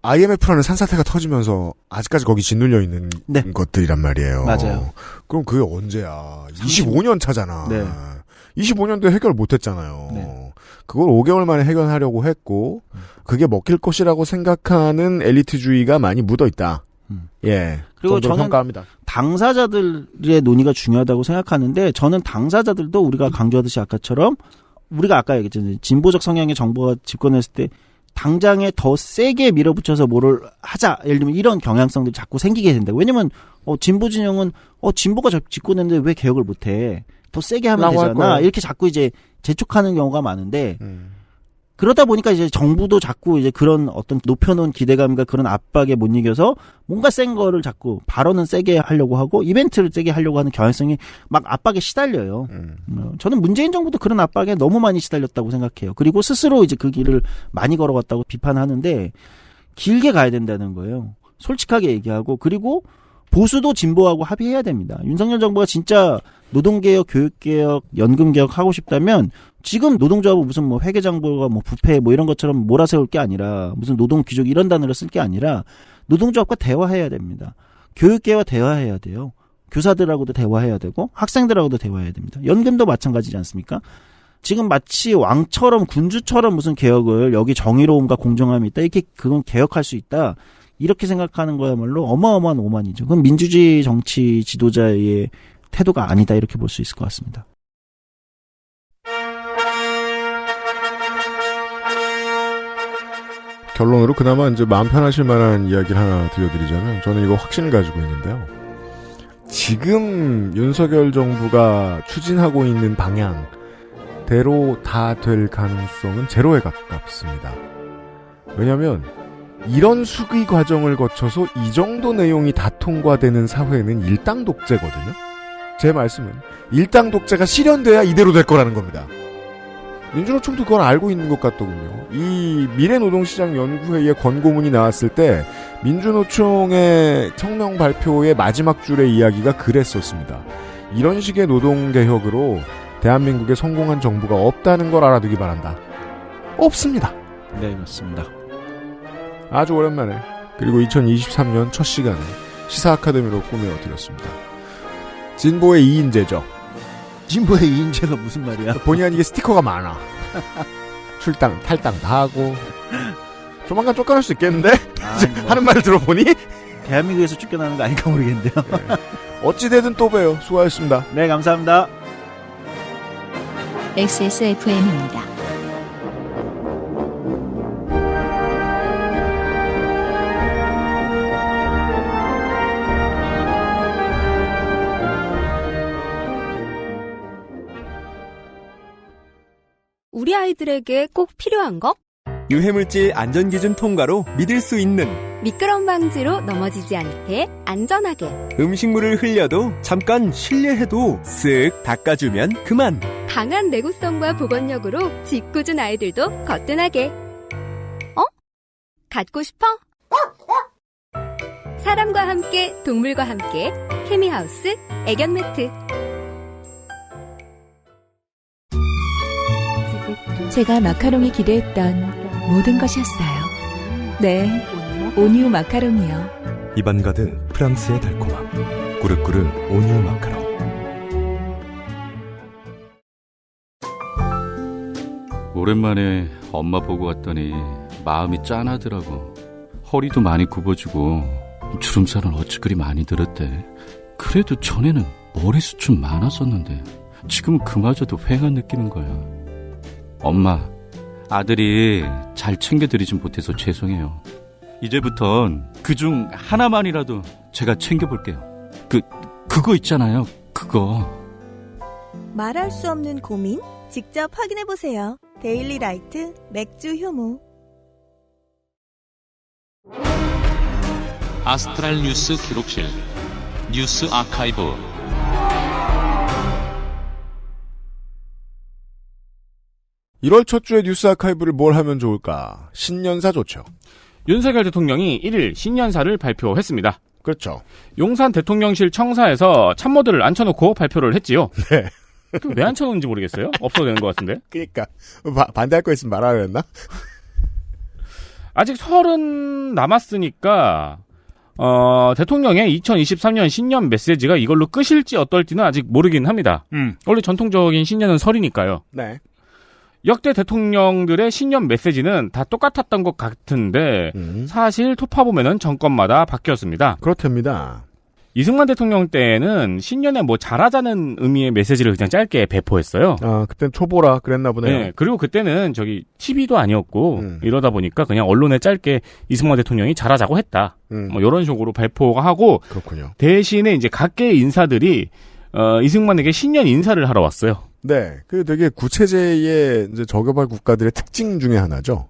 IMF라는 산사태가 터지면서 아직까지 거기 짓눌려 있는 네. 것들이란 말이에요. 맞아요. 그럼 그게 언제야? 25년 차잖아. 네. 25년도에 해결 못했잖아요. 네. 그걸 5개월 만에 해결하려고 했고 그게 먹힐 것이라고 생각하는 엘리트주의가 많이 묻어있다. 예. 그리고 저는 평가합니다. 당사자들의 논의가 중요하다고 생각하는데 저는 당사자들도 우리가 강조하듯이 아까처럼 우리가 아까 얘기했잖아요. 진보적 성향의 정부가 집권했을 때 당장에 더 세게 밀어붙여서 뭐를 하자. 예를 들면 이런 경향성들이 자꾸 생기게 된다. 왜냐면 진보 진영은 진보가 집권했는데 왜 개혁을 못해. 더 세게 하면 되잖아. 이렇게 자꾸 이제 재촉하는 경우가 많은데 그러다 보니까 이제 정부도 자꾸 이제 그런 어떤 높여놓은 기대감과 그런 압박에 못 이겨서 뭔가 센 거를 자꾸 발언은 세게 하려고 하고 이벤트를 세게 하려고 하는 경향성이 막 압박에 시달려요. 저는 문재인 정부도 그런 압박에 너무 많이 시달렸다고 생각해요. 그리고 스스로 이제 그 길을 많이 걸어갔다고 비판하는데 길게 가야 된다는 거예요. 솔직하게 얘기하고 그리고 보수도 진보하고 합의해야 됩니다. 윤석열 정부가 진짜 노동개혁, 교육개혁, 연금개혁 하고 싶다면 지금 노동조합은 무슨 뭐 회계장부가 뭐 부패 뭐 이런 것처럼 몰아세울 게 아니라 무슨 노동귀족 이런 단어를 쓸 게 아니라 노동조합과 대화해야 됩니다. 교육계와 대화해야 돼요. 교사들하고도 대화해야 되고 학생들하고도 대화해야 됩니다. 연금도 마찬가지지 않습니까? 지금 마치 왕처럼 군주처럼 무슨 개혁을 여기 정의로움과 공정함이 있다. 이렇게 그건 개혁할 수 있다. 이렇게 생각하는 거야말로 어마어마한 오만이죠. 그건 민주주의 정치 지도자의 태도가 아니다 이렇게 볼 수 있을 것 같습니다. 결론으로 그나마 이제 마음 편하실 만한 이야기를 하나 들려드리자면 저는 이거 확신을 가지고 있는데요. 지금 윤석열 정부가 추진하고 있는 방향대로 다 될 가능성은 제로에 가깝습니다. 왜냐하면 이런 수기 과정을 거쳐서 이 정도 내용이 다 통과되는 사회는 일당 독재거든요. 제 말씀은 일당 독재가 실현돼야 이대로 될 거라는 겁니다. 민주노총도 그걸 알고 있는 것 같더군요. 이 미래노동시장연구회의 권고문이 나왔을 때 민주노총의 성명 발표의 마지막 줄의 이야기가 그랬었습니다. 이런 식의 노동개혁으로 대한민국에 성공한 정부가 없다는 걸 알아두기 바란다. 없습니다. 네, 맞습니다. 아주 오랜만에 그리고 2023년 첫 시간에 시사 아카데미로 꾸며드렸습니다. 진보의 2인제죠. 진보의 2인제가 무슨 말이야? 본의 아니게 스티커가 많아. 출당, 탈당 다 하고. 조만간 쫓겨날 수 있겠는데? 하는 말을 들어보니? 대한민국에서 쫓겨나는 거 아닌가 모르겠는데요. 네. 어찌되든 또 봬요. 수고하셨습니다. 네, 감사합니다. XSFM입니다. 우리 아이들에게 꼭 필요한 거? 유해물질 안전기준 통과로 믿을 수 있는 미끄럼 방지로 넘어지지 않게 안전하게 음식물을 흘려도 잠깐 실례해도 쓱 닦아주면 그만 강한 내구성과 보건력으로 짓궂은 아이들도 거뜬하게 갖고 싶어? 사람과 함께 동물과 함께 케미하우스 애견 매트 제가 마카롱이 기대했던 모든 것이었어요. 네, 오뉴 마카롱이요. 입안 가득 프랑스의 달콤함. 꾸르꾸르 오뉴 마카롱. 오랜만에 엄마 보고 왔더니 마음이 짠하더라고. 허리도 많이 굽어지고 주름살은 어찌 그리 많이 들었대. 그래도 전에는 머리숱은 많았었는데 지금은 그마저도 휑한 느낌인 거야. 엄마, 아들이 잘 챙겨드리진 못해서 죄송해요. 이제부턴 그중 하나만이라도 제가 챙겨볼게요. 그거 있잖아요. 그거. 말할 수 없는 고민? 직접 확인해보세요. 데일리라이트 맥주 효모. 아스트랄 뉴스 기록실 뉴스 아카이브. (1월) 첫 주의 뉴스 아카이브를 뭘 하면 좋을까? 신년사 좋죠. 윤석열 대통령이 1일 신년사를 발표했습니다. 그렇죠. 용산 대통령실 청사에서 참모들을 앉혀놓고 발표를 했지요. 네. 왜 앉혀놓은지 모르겠어요. 없어도 되는 것 같은데. 그러니까 반대할 거 있으면 말하려 했나? 아직 30 남았으니까 대통령의 2023년 신년 메시지가 이걸로 끝일지 어떨지는 아직 모르긴 합니다. 원래 전통적인 신년은 설이니까요. 네. 역대 대통령들의 신년 메시지는 다 똑같았던 것 같은데 사실 토파보면은 정권마다 바뀌었습니다. 그렇답니다. 이승만 대통령 때는 신년에 뭐 잘하자는 의미의 메시지를 그냥 짧게 배포했어요. 아, 그땐 초보라 그랬나 보네요. 네, 그리고 그때는 TV도 아니었고 이러다 보니까 그냥 언론에 짧게 이승만 대통령이 잘하자고 했다. 뭐 이런 식으로 발표가 하고 그렇군요. 대신에 이제 각계의 인사들이 이승만에게 신년 인사를 하러 왔어요. 네, 그 되게 구체제의 이제 저개발 국가들의 특징 중에 하나죠.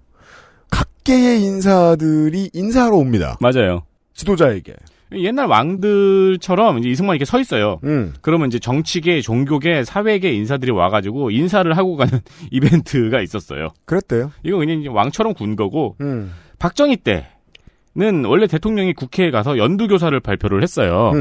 각계의 인사들이 인사하러 옵니다. 맞아요. 지도자에게. 옛날 왕들처럼 이제 이승만이 이렇게 서 있어요. 그러면 이제 정치계, 종교계, 사회계 인사들이 와가지고 인사를 하고 가는 이벤트가 있었어요. 그랬대요. 이거 그냥 이제 왕처럼 군 거고, 박정희 때는 원래 대통령이 국회에 가서 연두교사를 발표를 했어요.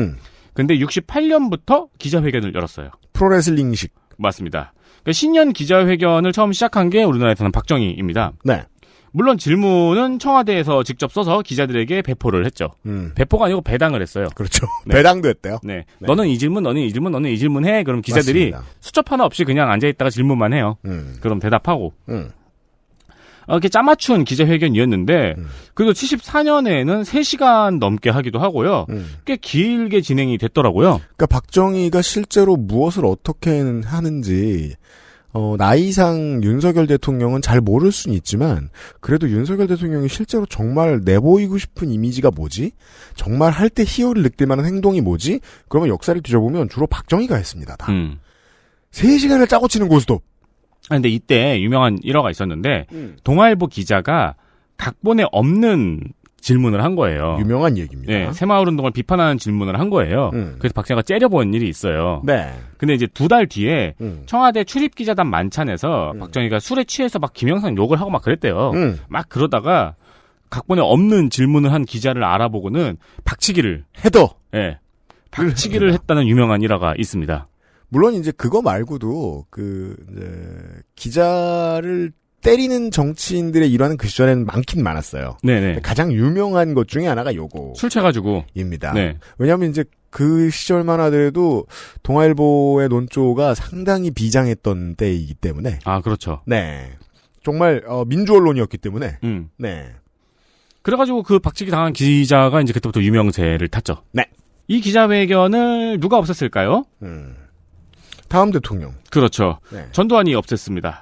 근데 68년부터 기자회견을 열었어요. 프로레슬링식. 맞습니다. 그러니까 신년 기자회견을 처음 시작한 게 우리나라에서는 박정희입니다. 네. 물론 질문은 청와대에서 직접 써서 기자들에게 배포를 했죠. 배포가 아니고 배당을 했어요. 그렇죠. 네. 배당도 했대요. 네. 너는 이 질문, 너는 이 질문, 너는 이 질문 해. 그럼 기자들이 맞습니다. 수첩 하나 없이 그냥 앉아있다가 질문만 해요. 그럼 대답하고. 이렇게 짜맞춘 기자회견이었는데, 그래도 74년에는 3시간 넘게 하기도 하고요. 꽤 길게 진행이 됐더라고요. 그러니까 박정희가 실제로 무엇을 어떻게 하는지, 나이상 윤석열 대통령은 잘 모를 수는 있지만, 그래도 윤석열 대통령이 실제로 정말 내보이고 싶은 이미지가 뭐지? 정말 할 때 희열을 느낄 만한 행동이 뭐지? 그러면 역사를 뒤져보면 주로 박정희가 했습니다, 다. 3시간을 짜고 치는 고스톱. 근데 이때 유명한 일화가 있었는데, 동아일보 기자가 각본에 없는 질문을 한 거예요. 유명한 얘기입니다. 네, 새마을운동을 비판하는 질문을 한 거예요. 그래서 박정희가 째려본 일이 있어요. 네. 근데 이제 2달 뒤에 청와대 출입기자단 만찬에서 박정희가 술에 취해서 막 김영삼 욕을 하고 막 그랬대요. 막 그러다가 각본에 없는 질문을 한 기자를 알아보고는 박치기를 해도. 네, 박치기를 했다는 유명한 일화가 있습니다. 물론 이제 그거 말고도 기자를 때리는 정치인들의 일화는 그 시절에는 많긴 많았어요. 네네. 가장 유명한 것 중에 하나가 요거. 술 취해가지고. 입니다. 네. 왜냐하면 이제 그 시절만 하더라도 동아일보의 논조가 상당히 비장했던 때이기 때문에. 아, 그렇죠. 네. 정말 민주 언론이었기 때문에. 네. 그래가지고 그 박치기 당한 기자가 이제 그때부터 유명세를 탔죠. 네. 이 기자회견을 누가 없앴을까요? 다음 대통령. 그렇죠. 네. 전두환이 없앴습니다.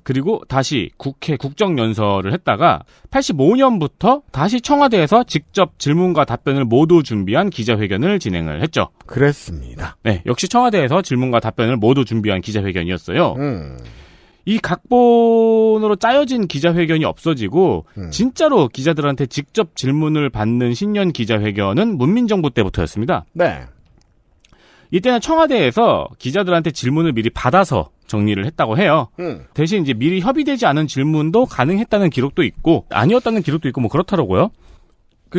그리고 다시 국회 국정연설을 했다가 85년부터 다시 청와대에서 직접 질문과 답변을 모두 준비한 기자회견을 진행을 했죠. 그랬습니다. 네, 역시 청와대에서 질문과 답변을 모두 준비한 기자회견이었어요. 이 각본으로 짜여진 기자회견이 없어지고 진짜로 기자들한테 직접 질문을 받는 신년 기자회견은 문민정부 때부터였습니다. 네. 이때는 청와대에서 기자들한테 질문을 미리 받아서 정리를 했다고 해요. 대신 이제 미리 협의되지 않은 질문도 가능했다는 기록도 있고 아니었다는 기록도 있고 뭐 그렇더라고요.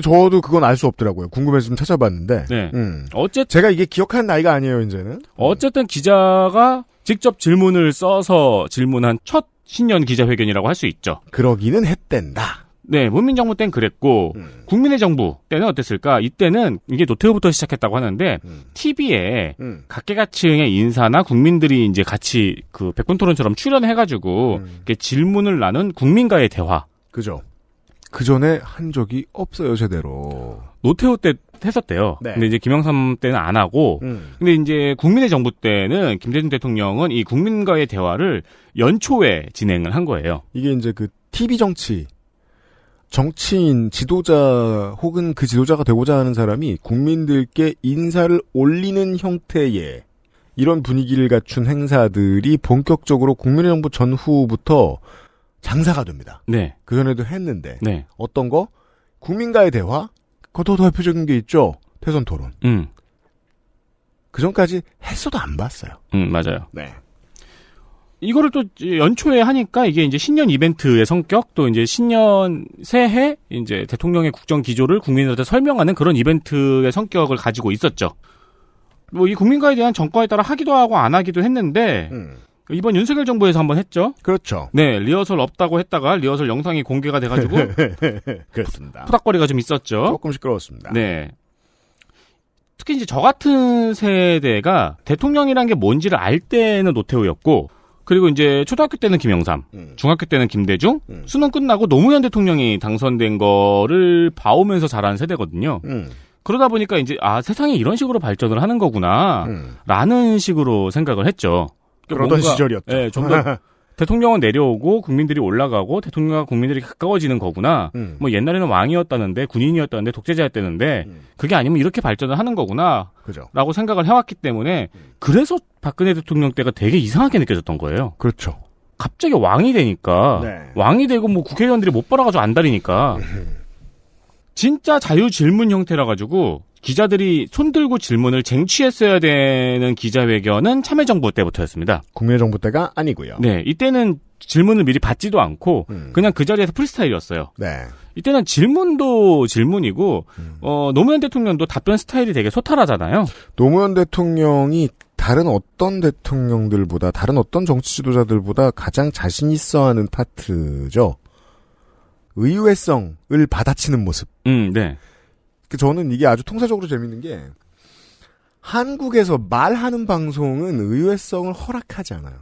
저도 그건 알 수 없더라고요. 궁금해서 좀 찾아봤는데. 네. 어쨌든 제가 이게 기억하는 나이가 아니에요, 이제는. 어쨌든 기자가 직접 질문을 써서 질문한 첫 신년 기자회견이라고 할 수 있죠. 그러기는 했댄다. 네, 문민정부 때는 그랬고 국민의 정부 때는 어땠을까? 이때는 이게 노태우부터 시작했다고 하는데 TV에 각계각층의 인사나 국민들이 이제 같이 그 백분토론처럼 출연해가지고 이렇게 질문을 나눈 국민과의 대화. 그죠. 그 전에 한 적이 없어요, 제대로. 노태우 때 했었대요. 네. 근데 이제 김영삼 때는 안 하고, 근데 이제 국민의 정부 때는 김대중 대통령은 이 국민과의 대화를 연초에 진행을 한 거예요. 이게 이제 그 TV 정치, 정치인, 지도자 혹은 그 지도자가 되고자 하는 사람이 국민들께 인사를 올리는 형태의 이런 분위기를 갖춘 행사들이 본격적으로 국민의 정부 전후부터 장사가 됩니다. 네. 그전에도 했는데 네. 어떤 거? 국민과의 대화? 그것도 더 대표적인 게 있죠. 대선 토론. 그전까지 했어도 안 봤어요. 맞아요. 네. 이거를 또 연초에 하니까 이게 이제 신년 이벤트의 성격, 또 이제 신년 새해 이제 대통령의 국정 기조를 국민들한테 설명하는 그런 이벤트의 성격을 가지고 있었죠. 뭐 이 국민과에 대한 정과에 따라 하기도 하고 안 하기도 했는데 이번 윤석열 정부에서 한번 했죠. 그렇죠. 네, 리허설 없다고 했다가 리허설 영상이 공개가 돼가지고 그렇습니다. 푸닥거리가 좀 있었죠. 조금 시끄러웠습니다. 네. 특히 이제 저 같은 세대가 대통령이란 게 뭔지를 알 때는 노태우였고, 그리고 이제 초등학교 때는 김영삼, 중학교 때는 김대중, 수능 끝나고 노무현 대통령이 당선된 거를 봐오면서 자란 세대거든요. 그러다 보니까 이제 세상이 이런 식으로 발전을 하는 거구나 라는 식으로 생각을 했죠. 그러던 시절이었죠. 네, 좀 더 대통령은 내려오고 국민들이 올라가고 대통령과 국민들이 가까워지는 거구나. 뭐 옛날에는 왕이었다는데 군인이었다는데 독재자였다는데 그게 아니면 이렇게 발전을 하는 거구나. 그죠. 라고 생각을 해왔기 때문에 그래서 박근혜 대통령 때가 되게 이상하게 느껴졌던 거예요. 그렇죠. 갑자기 왕이 되니까 왕이 되고 뭐 국회의원들이 못 벌어가지고 안달이니까 진짜 자유 질문 형태라 가지고 기자들이 손들고 질문을 쟁취했어야 되는 기자회견은 참여정부 때부터였습니다. 국민의 정부 때가 아니고요. 네, 이때는 질문을 미리 받지도 않고 그냥 그 자리에서 프리스타일이었어요. 네. 이때는 질문도 질문이고 노무현 대통령도 답변 스타일이 되게 소탈하잖아요. 노무현 대통령이 다른 어떤 대통령들보다 다른 어떤 정치 지도자들보다 가장 자신 있어 하는 파트죠. 의외성을 받아치는 모습. 네. 저는 이게 아주 통사적으로 재밌는 게 한국에서 말하는 방송은 의외성을 허락하지 않아요.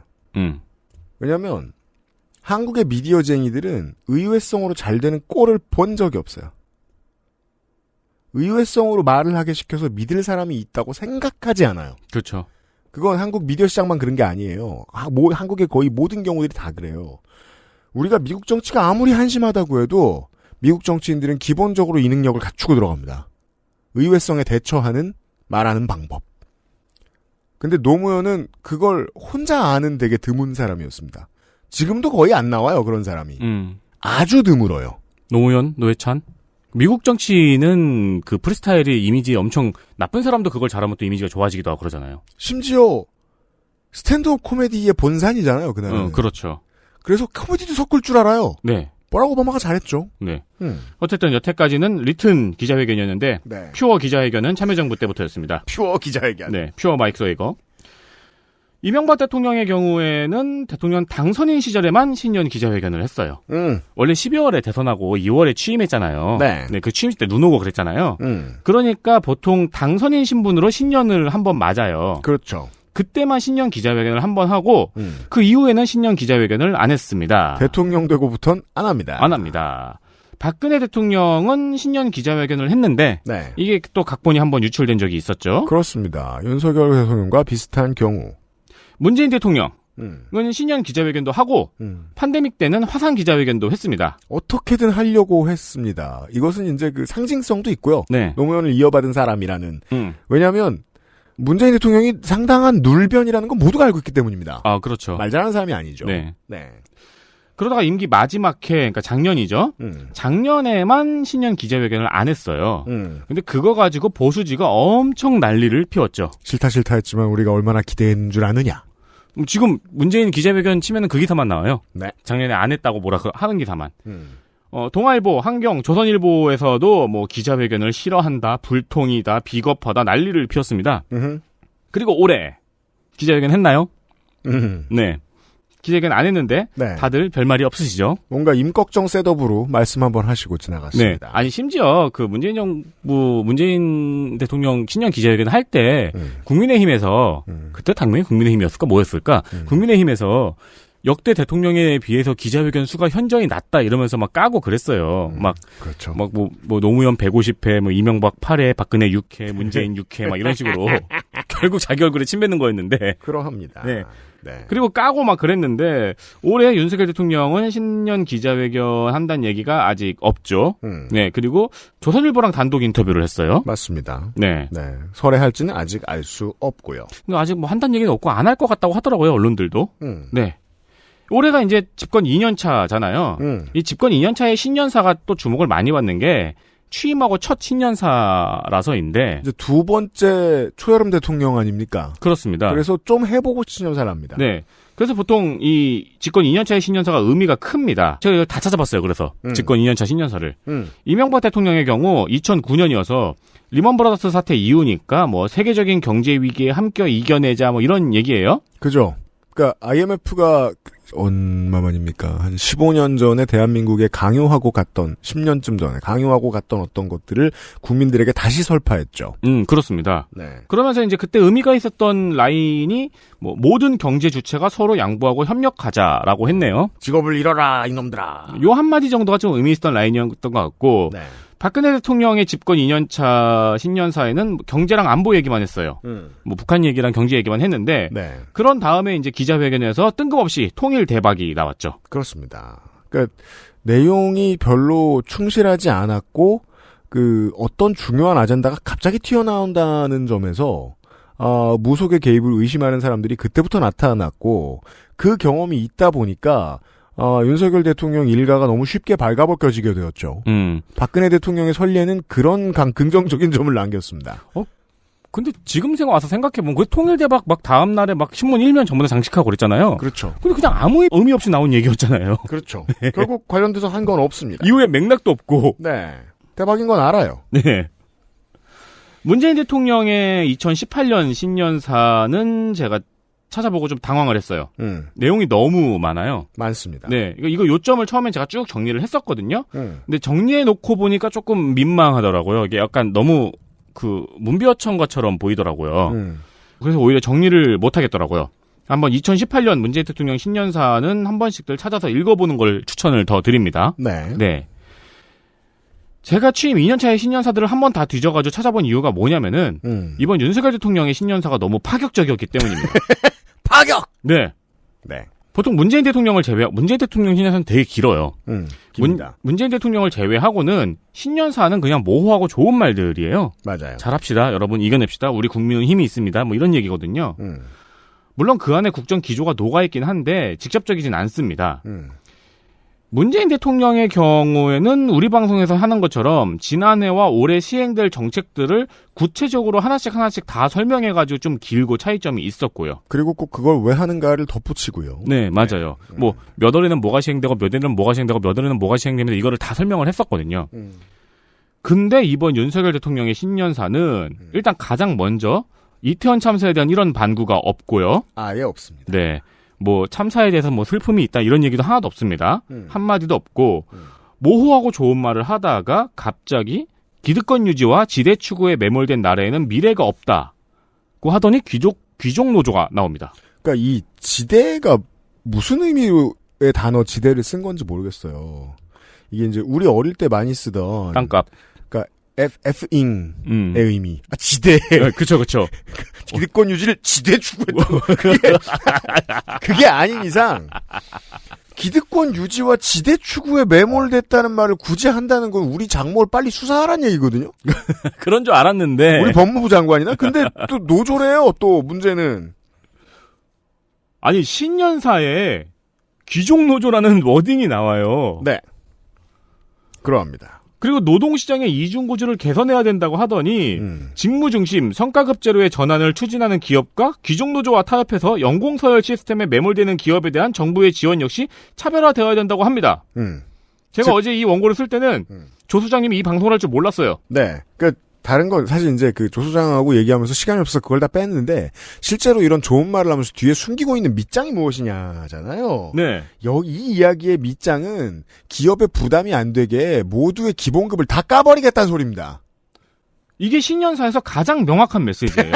왜냐하면 한국의 미디어쟁이들은 의외성으로 잘 되는 꼴을 본 적이 없어요. 의외성으로 말을 하게 시켜서 믿을 사람이 있다고 생각하지 않아요. 그렇죠. 그건 한국 미디어 시장만 그런 게 아니에요. 한국의 거의 모든 경우들이 다 그래요. 우리가 미국 정치가 아무리 한심하다고 해도 미국 정치인들은 기본적으로 이 능력을 갖추고 들어갑니다. 의외성에 대처하는 말하는 방법. 근데 노무현은 그걸 혼자 아는 되게 드문 사람이었습니다. 지금도 거의 안 나와요, 그런 사람이. 아주 드물어요. 노무현, 노회찬. 미국 정치는 그 프리스타일이 이미지 엄청 나쁜 사람도 그걸 잘하면 또 이미지가 좋아지기도 하고 그러잖아요. 심지어 스탠드업 코미디의 본산이잖아요, 그날은. 그렇죠. 그래서 코미디도 섞을 줄 알아요. 네. 버락 오바마가 잘했죠. 네. 어쨌든 여태까지는 리튼 기자회견이었는데 네. 퓨어 기자회견은 참여정부 때부터였습니다. 퓨어 기자회견. 네. 퓨어 마이크 소이거. 이명박 대통령의 경우에는 대통령 당선인 시절에만 신년 기자회견을 했어요. 원래 12월에 대선하고 2월에 취임했잖아요. 네. 네, 그 취임식 때 눈 오고 그랬잖아요. 그러니까 보통 당선인 신분으로 신년을 한번 맞아요. 그렇죠. 그때만 신년 기자회견을 한번 하고 그 이후에는 신년 기자회견을 안 했습니다. 대통령 되고부터는 안 합니다. 안 합니다. 박근혜 대통령은 신년 기자회견을 했는데 네. 이게 또 각본이 한번 유출된 적이 있었죠. 그렇습니다. 윤석열 대통령과 비슷한 경우. 문재인 대통령은 신년 기자회견도 하고 팬데믹 때는 화상 기자회견도 했습니다. 어떻게든 하려고 했습니다. 이것은 이제 그 상징성도 있고요. 네. 노무현을 이어받은 사람이라는. 왜냐하면 문재인 대통령이 상당한 눌변이라는 건 모두가 알고 있기 때문입니다. 아, 그렇죠. 말 잘하는 사람이 아니죠. 네. 네. 그러다가 임기 마지막 해, 그러니까 작년이죠. 작년에만 신년 기자회견을 안 했어요. 근데 그거 가지고 보수지가 엄청 난리를 피웠죠. 싫다 했지만 우리가 얼마나 기대했는 줄 아느냐. 지금 문재인 기자회견 치면은 그 기사만 나와요. 네. 작년에 안 했다고 뭐라 하는 기사만. 동아일보, 한경, 조선일보에서도 뭐 기자회견을 싫어한다, 불통이다, 비겁하다 난리를 피웠습니다. 그리고 올해 기자회견 했나요? 네. 기자회견 안 했는데 네. 다들 별말이 없으시죠? 뭔가 임꺽정 셋업으로 말씀 한번 하시고 지나갔습니다. 네. 아니 심지어 그 문재인 대통령 신년 기자회견 할 때 국민의힘에서 그때 당연히 국민의힘이었을까 뭐였을까? 국민의힘에서 역대 대통령에 비해서 기자회견 수가 현저히 낮다 이러면서 막 까고 그랬어요. 그렇죠. 뭐 노무현 150회, 뭐 이명박 8회, 박근혜 6회, 문재인 6회 막 이런 식으로 결국 자기 얼굴에 침 뱉는 거였는데. 그러합니다. 네. 네. 그리고 까고 막 그랬는데 올해 윤석열 대통령은 신년 기자회견 한다는 얘기가 아직 없죠. 네. 그리고 조선일보랑 단독 인터뷰를 했어요. 맞습니다. 네. 네. 설레할지는 아직 알 수 없고요. 근데 아직 뭐 한다는 얘기는 없고 안 할 것 같다고 하더라고요, 언론들도. 네. 올해가 이제 집권 2년 차잖아요. 이 집권 2년 차의 신년사가 또 주목을 많이 받는 게 취임하고 첫 신년사라서인데 이제 두 번째 초여름 대통령 아닙니까? 그렇습니다. 그래서 좀 해보고 신년사를 합니다. 네. 그래서 보통 이 집권 2년차의 신년사가 의미가 큽니다. 제가 이거 다 찾아봤어요. 그래서 집권 2년차 신년사를. 이명박 대통령의 경우 2009년이어서 리먼 브라더스 사태 이후니까 뭐 세계적인 경제 위기에 함께 이겨내자 뭐 이런 얘기예요. 그죠. 그러니까 IMF가 얼마만입니까? 한 15년 전에 대한민국에 강요하고 갔던 10년쯤 전에 강요하고 갔던 어떤 것들을 국민들에게 다시 설파했죠. 그렇습니다. 네. 그러면서 이제 그때 의미가 있었던 라인이 뭐 모든 경제 주체가 서로 양보하고 협력하자라고 했네요. 직업을 잃어라 이놈들아. 요 한마디 정도가 좀 의미 있었던 라인이었던 것 같고 네. 박근혜 대통령의 집권 2년차 신년사에는 경제랑 안보 얘기만 했어요. 뭐 북한 얘기랑 경제 얘기만 했는데 네. 그런 다음에 이제 기자회견에서 뜬금없이 통일 대박이 나왔죠. 그렇습니다. 그러니까 내용이 별로 충실하지 않았고 그 어떤 중요한 아젠다가 갑자기 튀어나온다는 점에서 무속의 개입을 의심하는 사람들이 그때부터 나타났고 그 경험이 있다 보니까 윤석열 대통령 일가가 너무 쉽게 발가벗겨지게 되었죠. 박근혜 대통령의 선례는 그런 긍정적인 점을 남겼습니다. 근데 지금 와서 생각해보면 그 통일대박 막 다음날에 막 신문 1면 전부 다 장식하고 그랬잖아요. 그렇죠. 근데 그냥 아무 의미 없이 나온 얘기였잖아요. 그렇죠. 결국 관련돼서 한 건 없습니다. 이후에 맥락도 없고. 네. 대박인 건 알아요. 네. 문재인 대통령의 2018년 신년사는 제가 찾아보고 좀 당황을 했어요. 내용이 너무 많아요. 많습니다. 네. 이거 요점을 처음엔 제가 쭉 정리를 했었거든요. 근데 정리해놓고 보니까 조금 민망하더라고요. 이게 약간 너무 문비어천 것처럼 보이더라고요. 그래서 오히려 정리를 못 하겠더라고요. 한번 2018년 문재인 대통령 신년사는 한 번씩들 찾아서 읽어보는 걸 추천을 더 드립니다. 네. 네. 제가 취임 2년차의 신년사들을 한 번 다 뒤져가지고 찾아본 이유가 뭐냐면은 이번 윤석열 대통령의 신년사가 너무 파격적이었기 때문입니다. 파격! 네. 네. 보통 문재인 대통령 신년사는 되게 길어요. 깁니다. 문재인 대통령을 제외하고는 신년사는 그냥 모호하고 좋은 말들이에요. 맞아요. 잘합시다. 여러분 이겨냅시다. 우리 국민은 힘이 있습니다. 뭐 이런 얘기거든요. 물론 그 안에 국정 기조가 녹아있긴 한데 직접적이진 않습니다. 문재인 대통령의 경우에는 우리 방송에서 하는 것처럼 지난해와 올해 시행될 정책들을 구체적으로 하나씩 다 설명해가지고 좀 길고 차이점이 있었고요. 그리고 꼭 그걸 왜 하는가를 덧붙이고요. 네, 맞아요. 뭐 몇 월에는 뭐가 시행되고 몇 월에는 뭐가 시행되고 몇 월에는 뭐가 시행되면서 이거를 다 설명을 했었거든요. 근데 이번 윤석열 대통령의 신년사는 일단 가장 먼저 이태원 참사에 대한 이런 반구가 없고요. 아예 없습니다. 네. 뭐 참사에 대해서 뭐 슬픔이 있다 이런 얘기도 하나도 없습니다. 한마디도 없고 모호하고 좋은 말을 하다가 갑자기 기득권 유지와 지대 추구에 매몰된 나라에는 미래가 없다고 하더니 귀족 노조가 나옵니다. 그러니까 이 지대가 무슨 의미의 단어 지대를 쓴 건지 모르겠어요. 이게 이제 우리 어릴 때 많이 쓰던 땅값. 그러니까 F잉의 의미. 지대. 그쵸. 기득권 유지를 지대 추구했다고. 그게 아닌 이상 기득권 유지와 지대 추구에 매몰됐다는 말을 굳이 한다는 건 우리 장모를 빨리 수사하라는 얘기거든요. 그런 줄 알았는데. 우리 법무부 장관이나? 근데 또 노조래요. 또 문제는. 아니 신년사에 귀족 노조라는 워딩이 나와요. 네. 그러합니다. 그리고 노동시장의 이중구조를 개선해야 된다고 하더니 직무중심, 성과급제로의 전환을 추진하는 기업과 귀족노조와 타협해서 연공서열 시스템에 매몰되는 기업에 대한 정부의 지원 역시 차별화되어야 된다고 합니다. 제가 어제 이 원고를 쓸 때는 조 소장님이 이 방송을 할 줄 몰랐어요. 네. 그러니까 다른 건 사실 이제 그 조 소장하고 얘기하면서 시간이 없어서 그걸 다 뺐는데 실제로 이런 좋은 말을 하면서 뒤에 숨기고 있는 밑장이 무엇이냐잖아요. 네. 이 이야기의 밑장은 기업의 부담이 안 되게 모두의 기본급을 다 까버리겠다는 소리입니다. 이게 신년사에서 가장 명확한 메시지예요.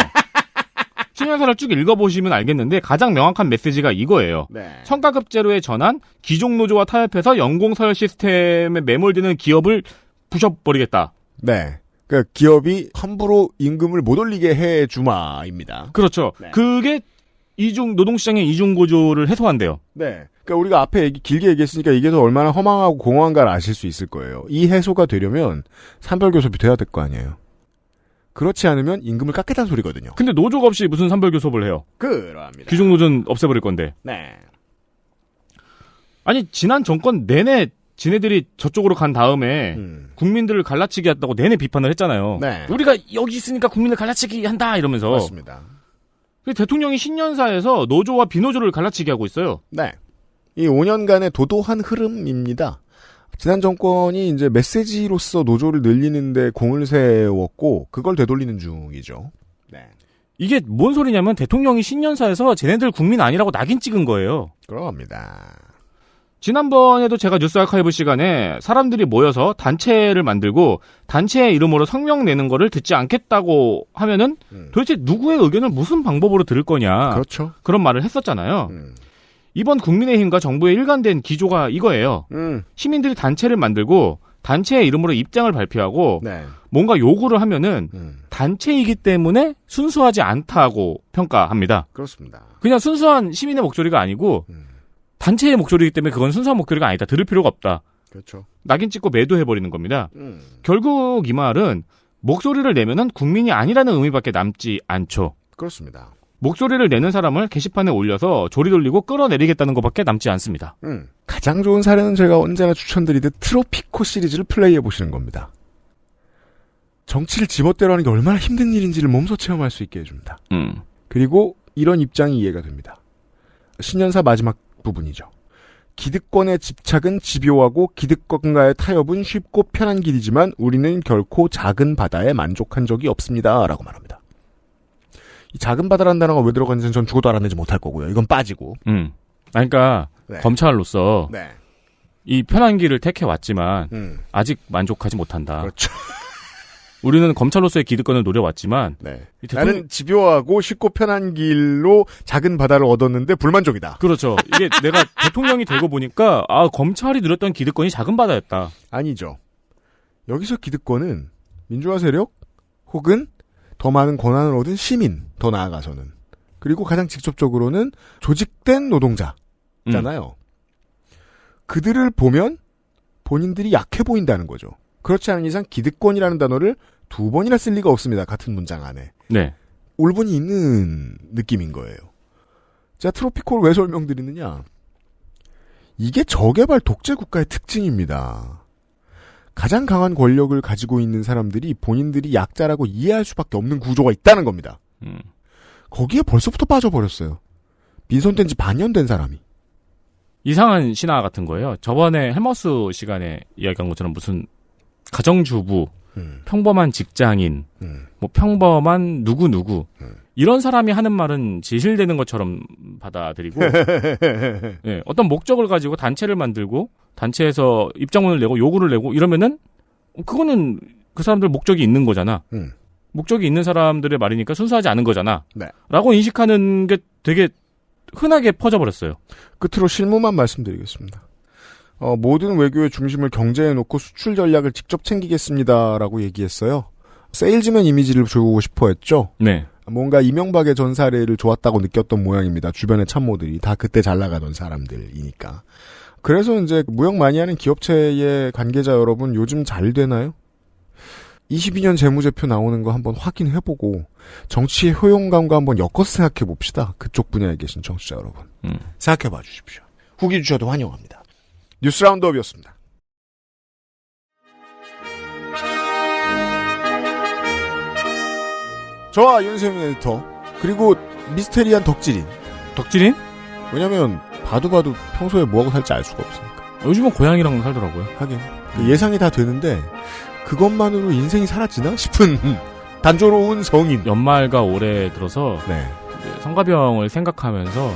신년사를 쭉 읽어보시면 알겠는데 가장 명확한 메시지가 이거예요. 네. 성과급제로의 전환, 기존 노조와 타협해서 연공서열 시스템에 매몰되는 기업을 부셔버리겠다. 네. 그러니까 기업이 함부로 임금을 못 올리게 해주마입니다. 그렇죠. 네. 그게 노동시장의 이중구조를 해소한대요. 네. 그러니까 우리가 앞에 길게 얘기했으니까 이게 더 얼마나 허망하고 공허한가를 아실 수 있을 거예요. 이 해소가 되려면 산별교섭이 돼야 될 거 아니에요. 그렇지 않으면 임금을 깎겠다는 소리거든요. 근데 노조가 없이 무슨 산별교섭을 해요? 그럽니다. 귀족노조는 없애버릴 건데. 네. 아니 지난 정권 내내 지네들이 저쪽으로 간 다음에 국민들을 갈라치기 했다고 내내 비판을 했잖아요. 네. 우리가 여기 있으니까 국민을 갈라치기 한다 이러면서. 맞습니다. 대통령이 신년사에서 노조와 비노조를 갈라치기 하고 있어요. 네. 이 5년간의 도도한 흐름입니다. 지난 정권이 이제 메시지로서 노조를 늘리는데 공을 세웠고 그걸 되돌리는 중이죠. 네. 이게 뭔 소리냐면 대통령이 신년사에서 쟤네들 국민 아니라고 낙인 찍은 거예요. 그럽니다. 지난번에도 제가 뉴스 아카이브 시간에 사람들이 모여서 단체를 만들고 단체의 이름으로 성명 내는 거를 듣지 않겠다고 하면은 도대체 누구의 의견을 무슨 방법으로 들을 거냐. 그렇죠. 그런 말을 했었잖아요. 이번 국민의힘과 정부의 일관된 기조가 이거예요. 시민들이 단체를 만들고 단체의 이름으로 입장을 발표하고 네. 뭔가 요구를 하면은 단체이기 때문에 순수하지 않다고 평가합니다. 그렇습니다. 그냥 순수한 시민의 목소리가 아니고 단체의 목소리이기 때문에 그건 순수한 목소리가 아니다. 들을 필요가 없다. 그렇죠. 낙인 찍고 매도해버리는 겁니다. 결국 이 말은 목소리를 내면은 국민이 아니라는 의미밖에 남지 않죠. 그렇습니다. 목소리를 내는 사람을 게시판에 올려서 조리 돌리고 끌어내리겠다는 것밖에 남지 않습니다. 가장 좋은 사례는 제가 언제나 추천드리듯 트로피코 시리즈를 플레이해보시는 겁니다. 정치를 지멋대로 하는 게 얼마나 힘든 일인지를 몸소 체험할 수 있게 해줍니다. 그리고 이런 입장이 이해가 됩니다. 신년사 마지막 부분이죠. 기득권의 집착은 집요하고 기득권과의 타협은 쉽고 편한 길이지만 우리는 결코 작은 바다에 만족한 적이 없습니다. 라고 말합니다. 이 작은 바다라는 단어가 왜 들어갔는지는 전 죽어도 알아내지 못할 거고요. 이건 빠지고. 그러니까 네. 검찰로서 네. 이 편한 길을 택해왔지만 아직 만족하지 못한다. 그렇죠. 우리는 검찰로서의 기득권을 노려왔지만 네. 나는 집요하고 쉽고 편한 길로 작은 바다를 얻었는데 불만족이다. 그렇죠. 이게 내가 대통령이 되고 보니까 검찰이 누렸던 기득권이 작은 바다였다. 아니죠. 여기서 기득권은 민주화 세력 혹은 더 많은 권한을 얻은 시민, 더 나아가서는. 그리고 가장 직접적으로는 조직된 노동자잖아요. 그들을 보면 본인들이 약해 보인다는 거죠. 그렇지 않은 이상 기득권이라는 단어를 2번이나 쓸 리가 없습니다. 같은 문장 안에. 네. 올분이 있는 느낌인 거예요. 자, 트로피콜을 왜 설명드리느냐. 이게 저개발 독재 국가의 특징입니다. 가장 강한 권력을 가지고 있는 사람들이 본인들이 약자라고 이해할 수밖에 없는 구조가 있다는 겁니다. 거기에 벌써부터 빠져버렸어요. 민선된 지 반년 된 사람이. 이상한 신화 같은 거예요. 저번에 헬머스 시간에 이야기한 것처럼 무슨 가정주부, 평범한 직장인, 뭐 평범한 누구누구 이런 사람이 하는 말은 진실되는 것처럼 받아들이고 네, 어떤 목적을 가지고 단체를 만들고 단체에서 입장문을 내고 요구를 내고 이러면은 그거는 그 사람들 목적이 있는 거잖아. 목적이 있는 사람들의 말이니까 순수하지 않은 거잖아. 네. 라고 인식하는 게 되게 흔하게 퍼져버렸어요. 끝으로 실무만 말씀드리겠습니다. 모든 외교의 중심을 경제에 놓고 수출 전략을 직접 챙기겠습니다라고 얘기했어요. 세일즈맨 이미지를 주고 싶어 했죠. 네. 뭔가 이명박의 전 사례를 좋았다고 느꼈던 모양입니다. 주변의 참모들이 다 그때 잘 나가던 사람들이니까. 그래서 이제 무역 많이 하는 기업체의 관계자 여러분 요즘 잘 되나요? 22년 재무제표 나오는 거 한번 확인해보고 정치의 효용감과 한번 엮어서 생각해봅시다. 그쪽 분야에 계신 청취자 여러분. 생각해봐 주십시오. 후기 주셔도 환영합니다. 뉴스 라운드업이었습니다. 저와 윤세민 에디터 그리고 미스테리한 덕질인. 덕질인? 왜냐면 봐도 평소에 뭐하고 살지 알 수가 없으니까. 요즘은 고양이랑 살더라고요. 하긴 예상이 다 되는데 그것만으로 인생이 사라지나 싶은 단조로운 성인. 연말과 올해 들어서 네. 성가병을 생각하면서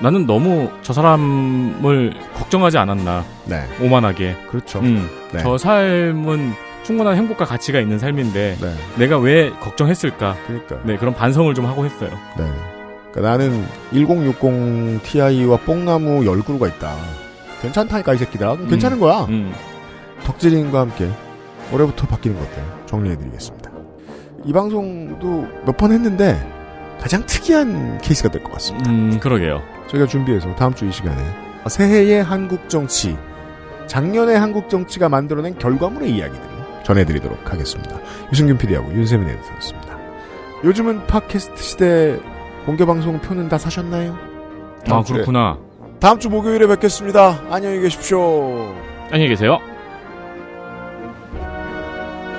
나는 너무 저 사람을 걱정하지 않았나. 네. 오만하게. 그렇죠. 네. 저 삶은 충분한 행복과 가치가 있는 삶인데 네. 내가 왜 걱정했을까? 그러니까. 네, 그런 반성을 좀 하고 했어요. 네. 그러니까 나는 1060 Ti와 뽕나무 10그루가 있다. 괜찮다니까 이 새끼들아. 괜찮은 거야. 덕질인과 함께 올해부터 바뀌는 것들 정리해드리겠습니다. 이 방송도 몇 번 했는데 가장 특이한 케이스가 될 것 같습니다. 그러게요. 저희가 준비해서 다음 주 이 시간에 새해의 한국 정치, 작년의 한국 정치가 만들어낸 결과물의 이야기들을 전해드리도록 하겠습니다. 유승균 PD하고 윤세민 에디터였습니다. 요즘은 팟캐스트 시대 공개방송 표는 다 사셨나요? 아, 그렇구나. 다음 주 목요일에 뵙겠습니다. 안녕히 계십시오. 안녕히 계세요.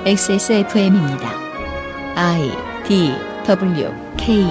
XSFM입니다. I, D, W, K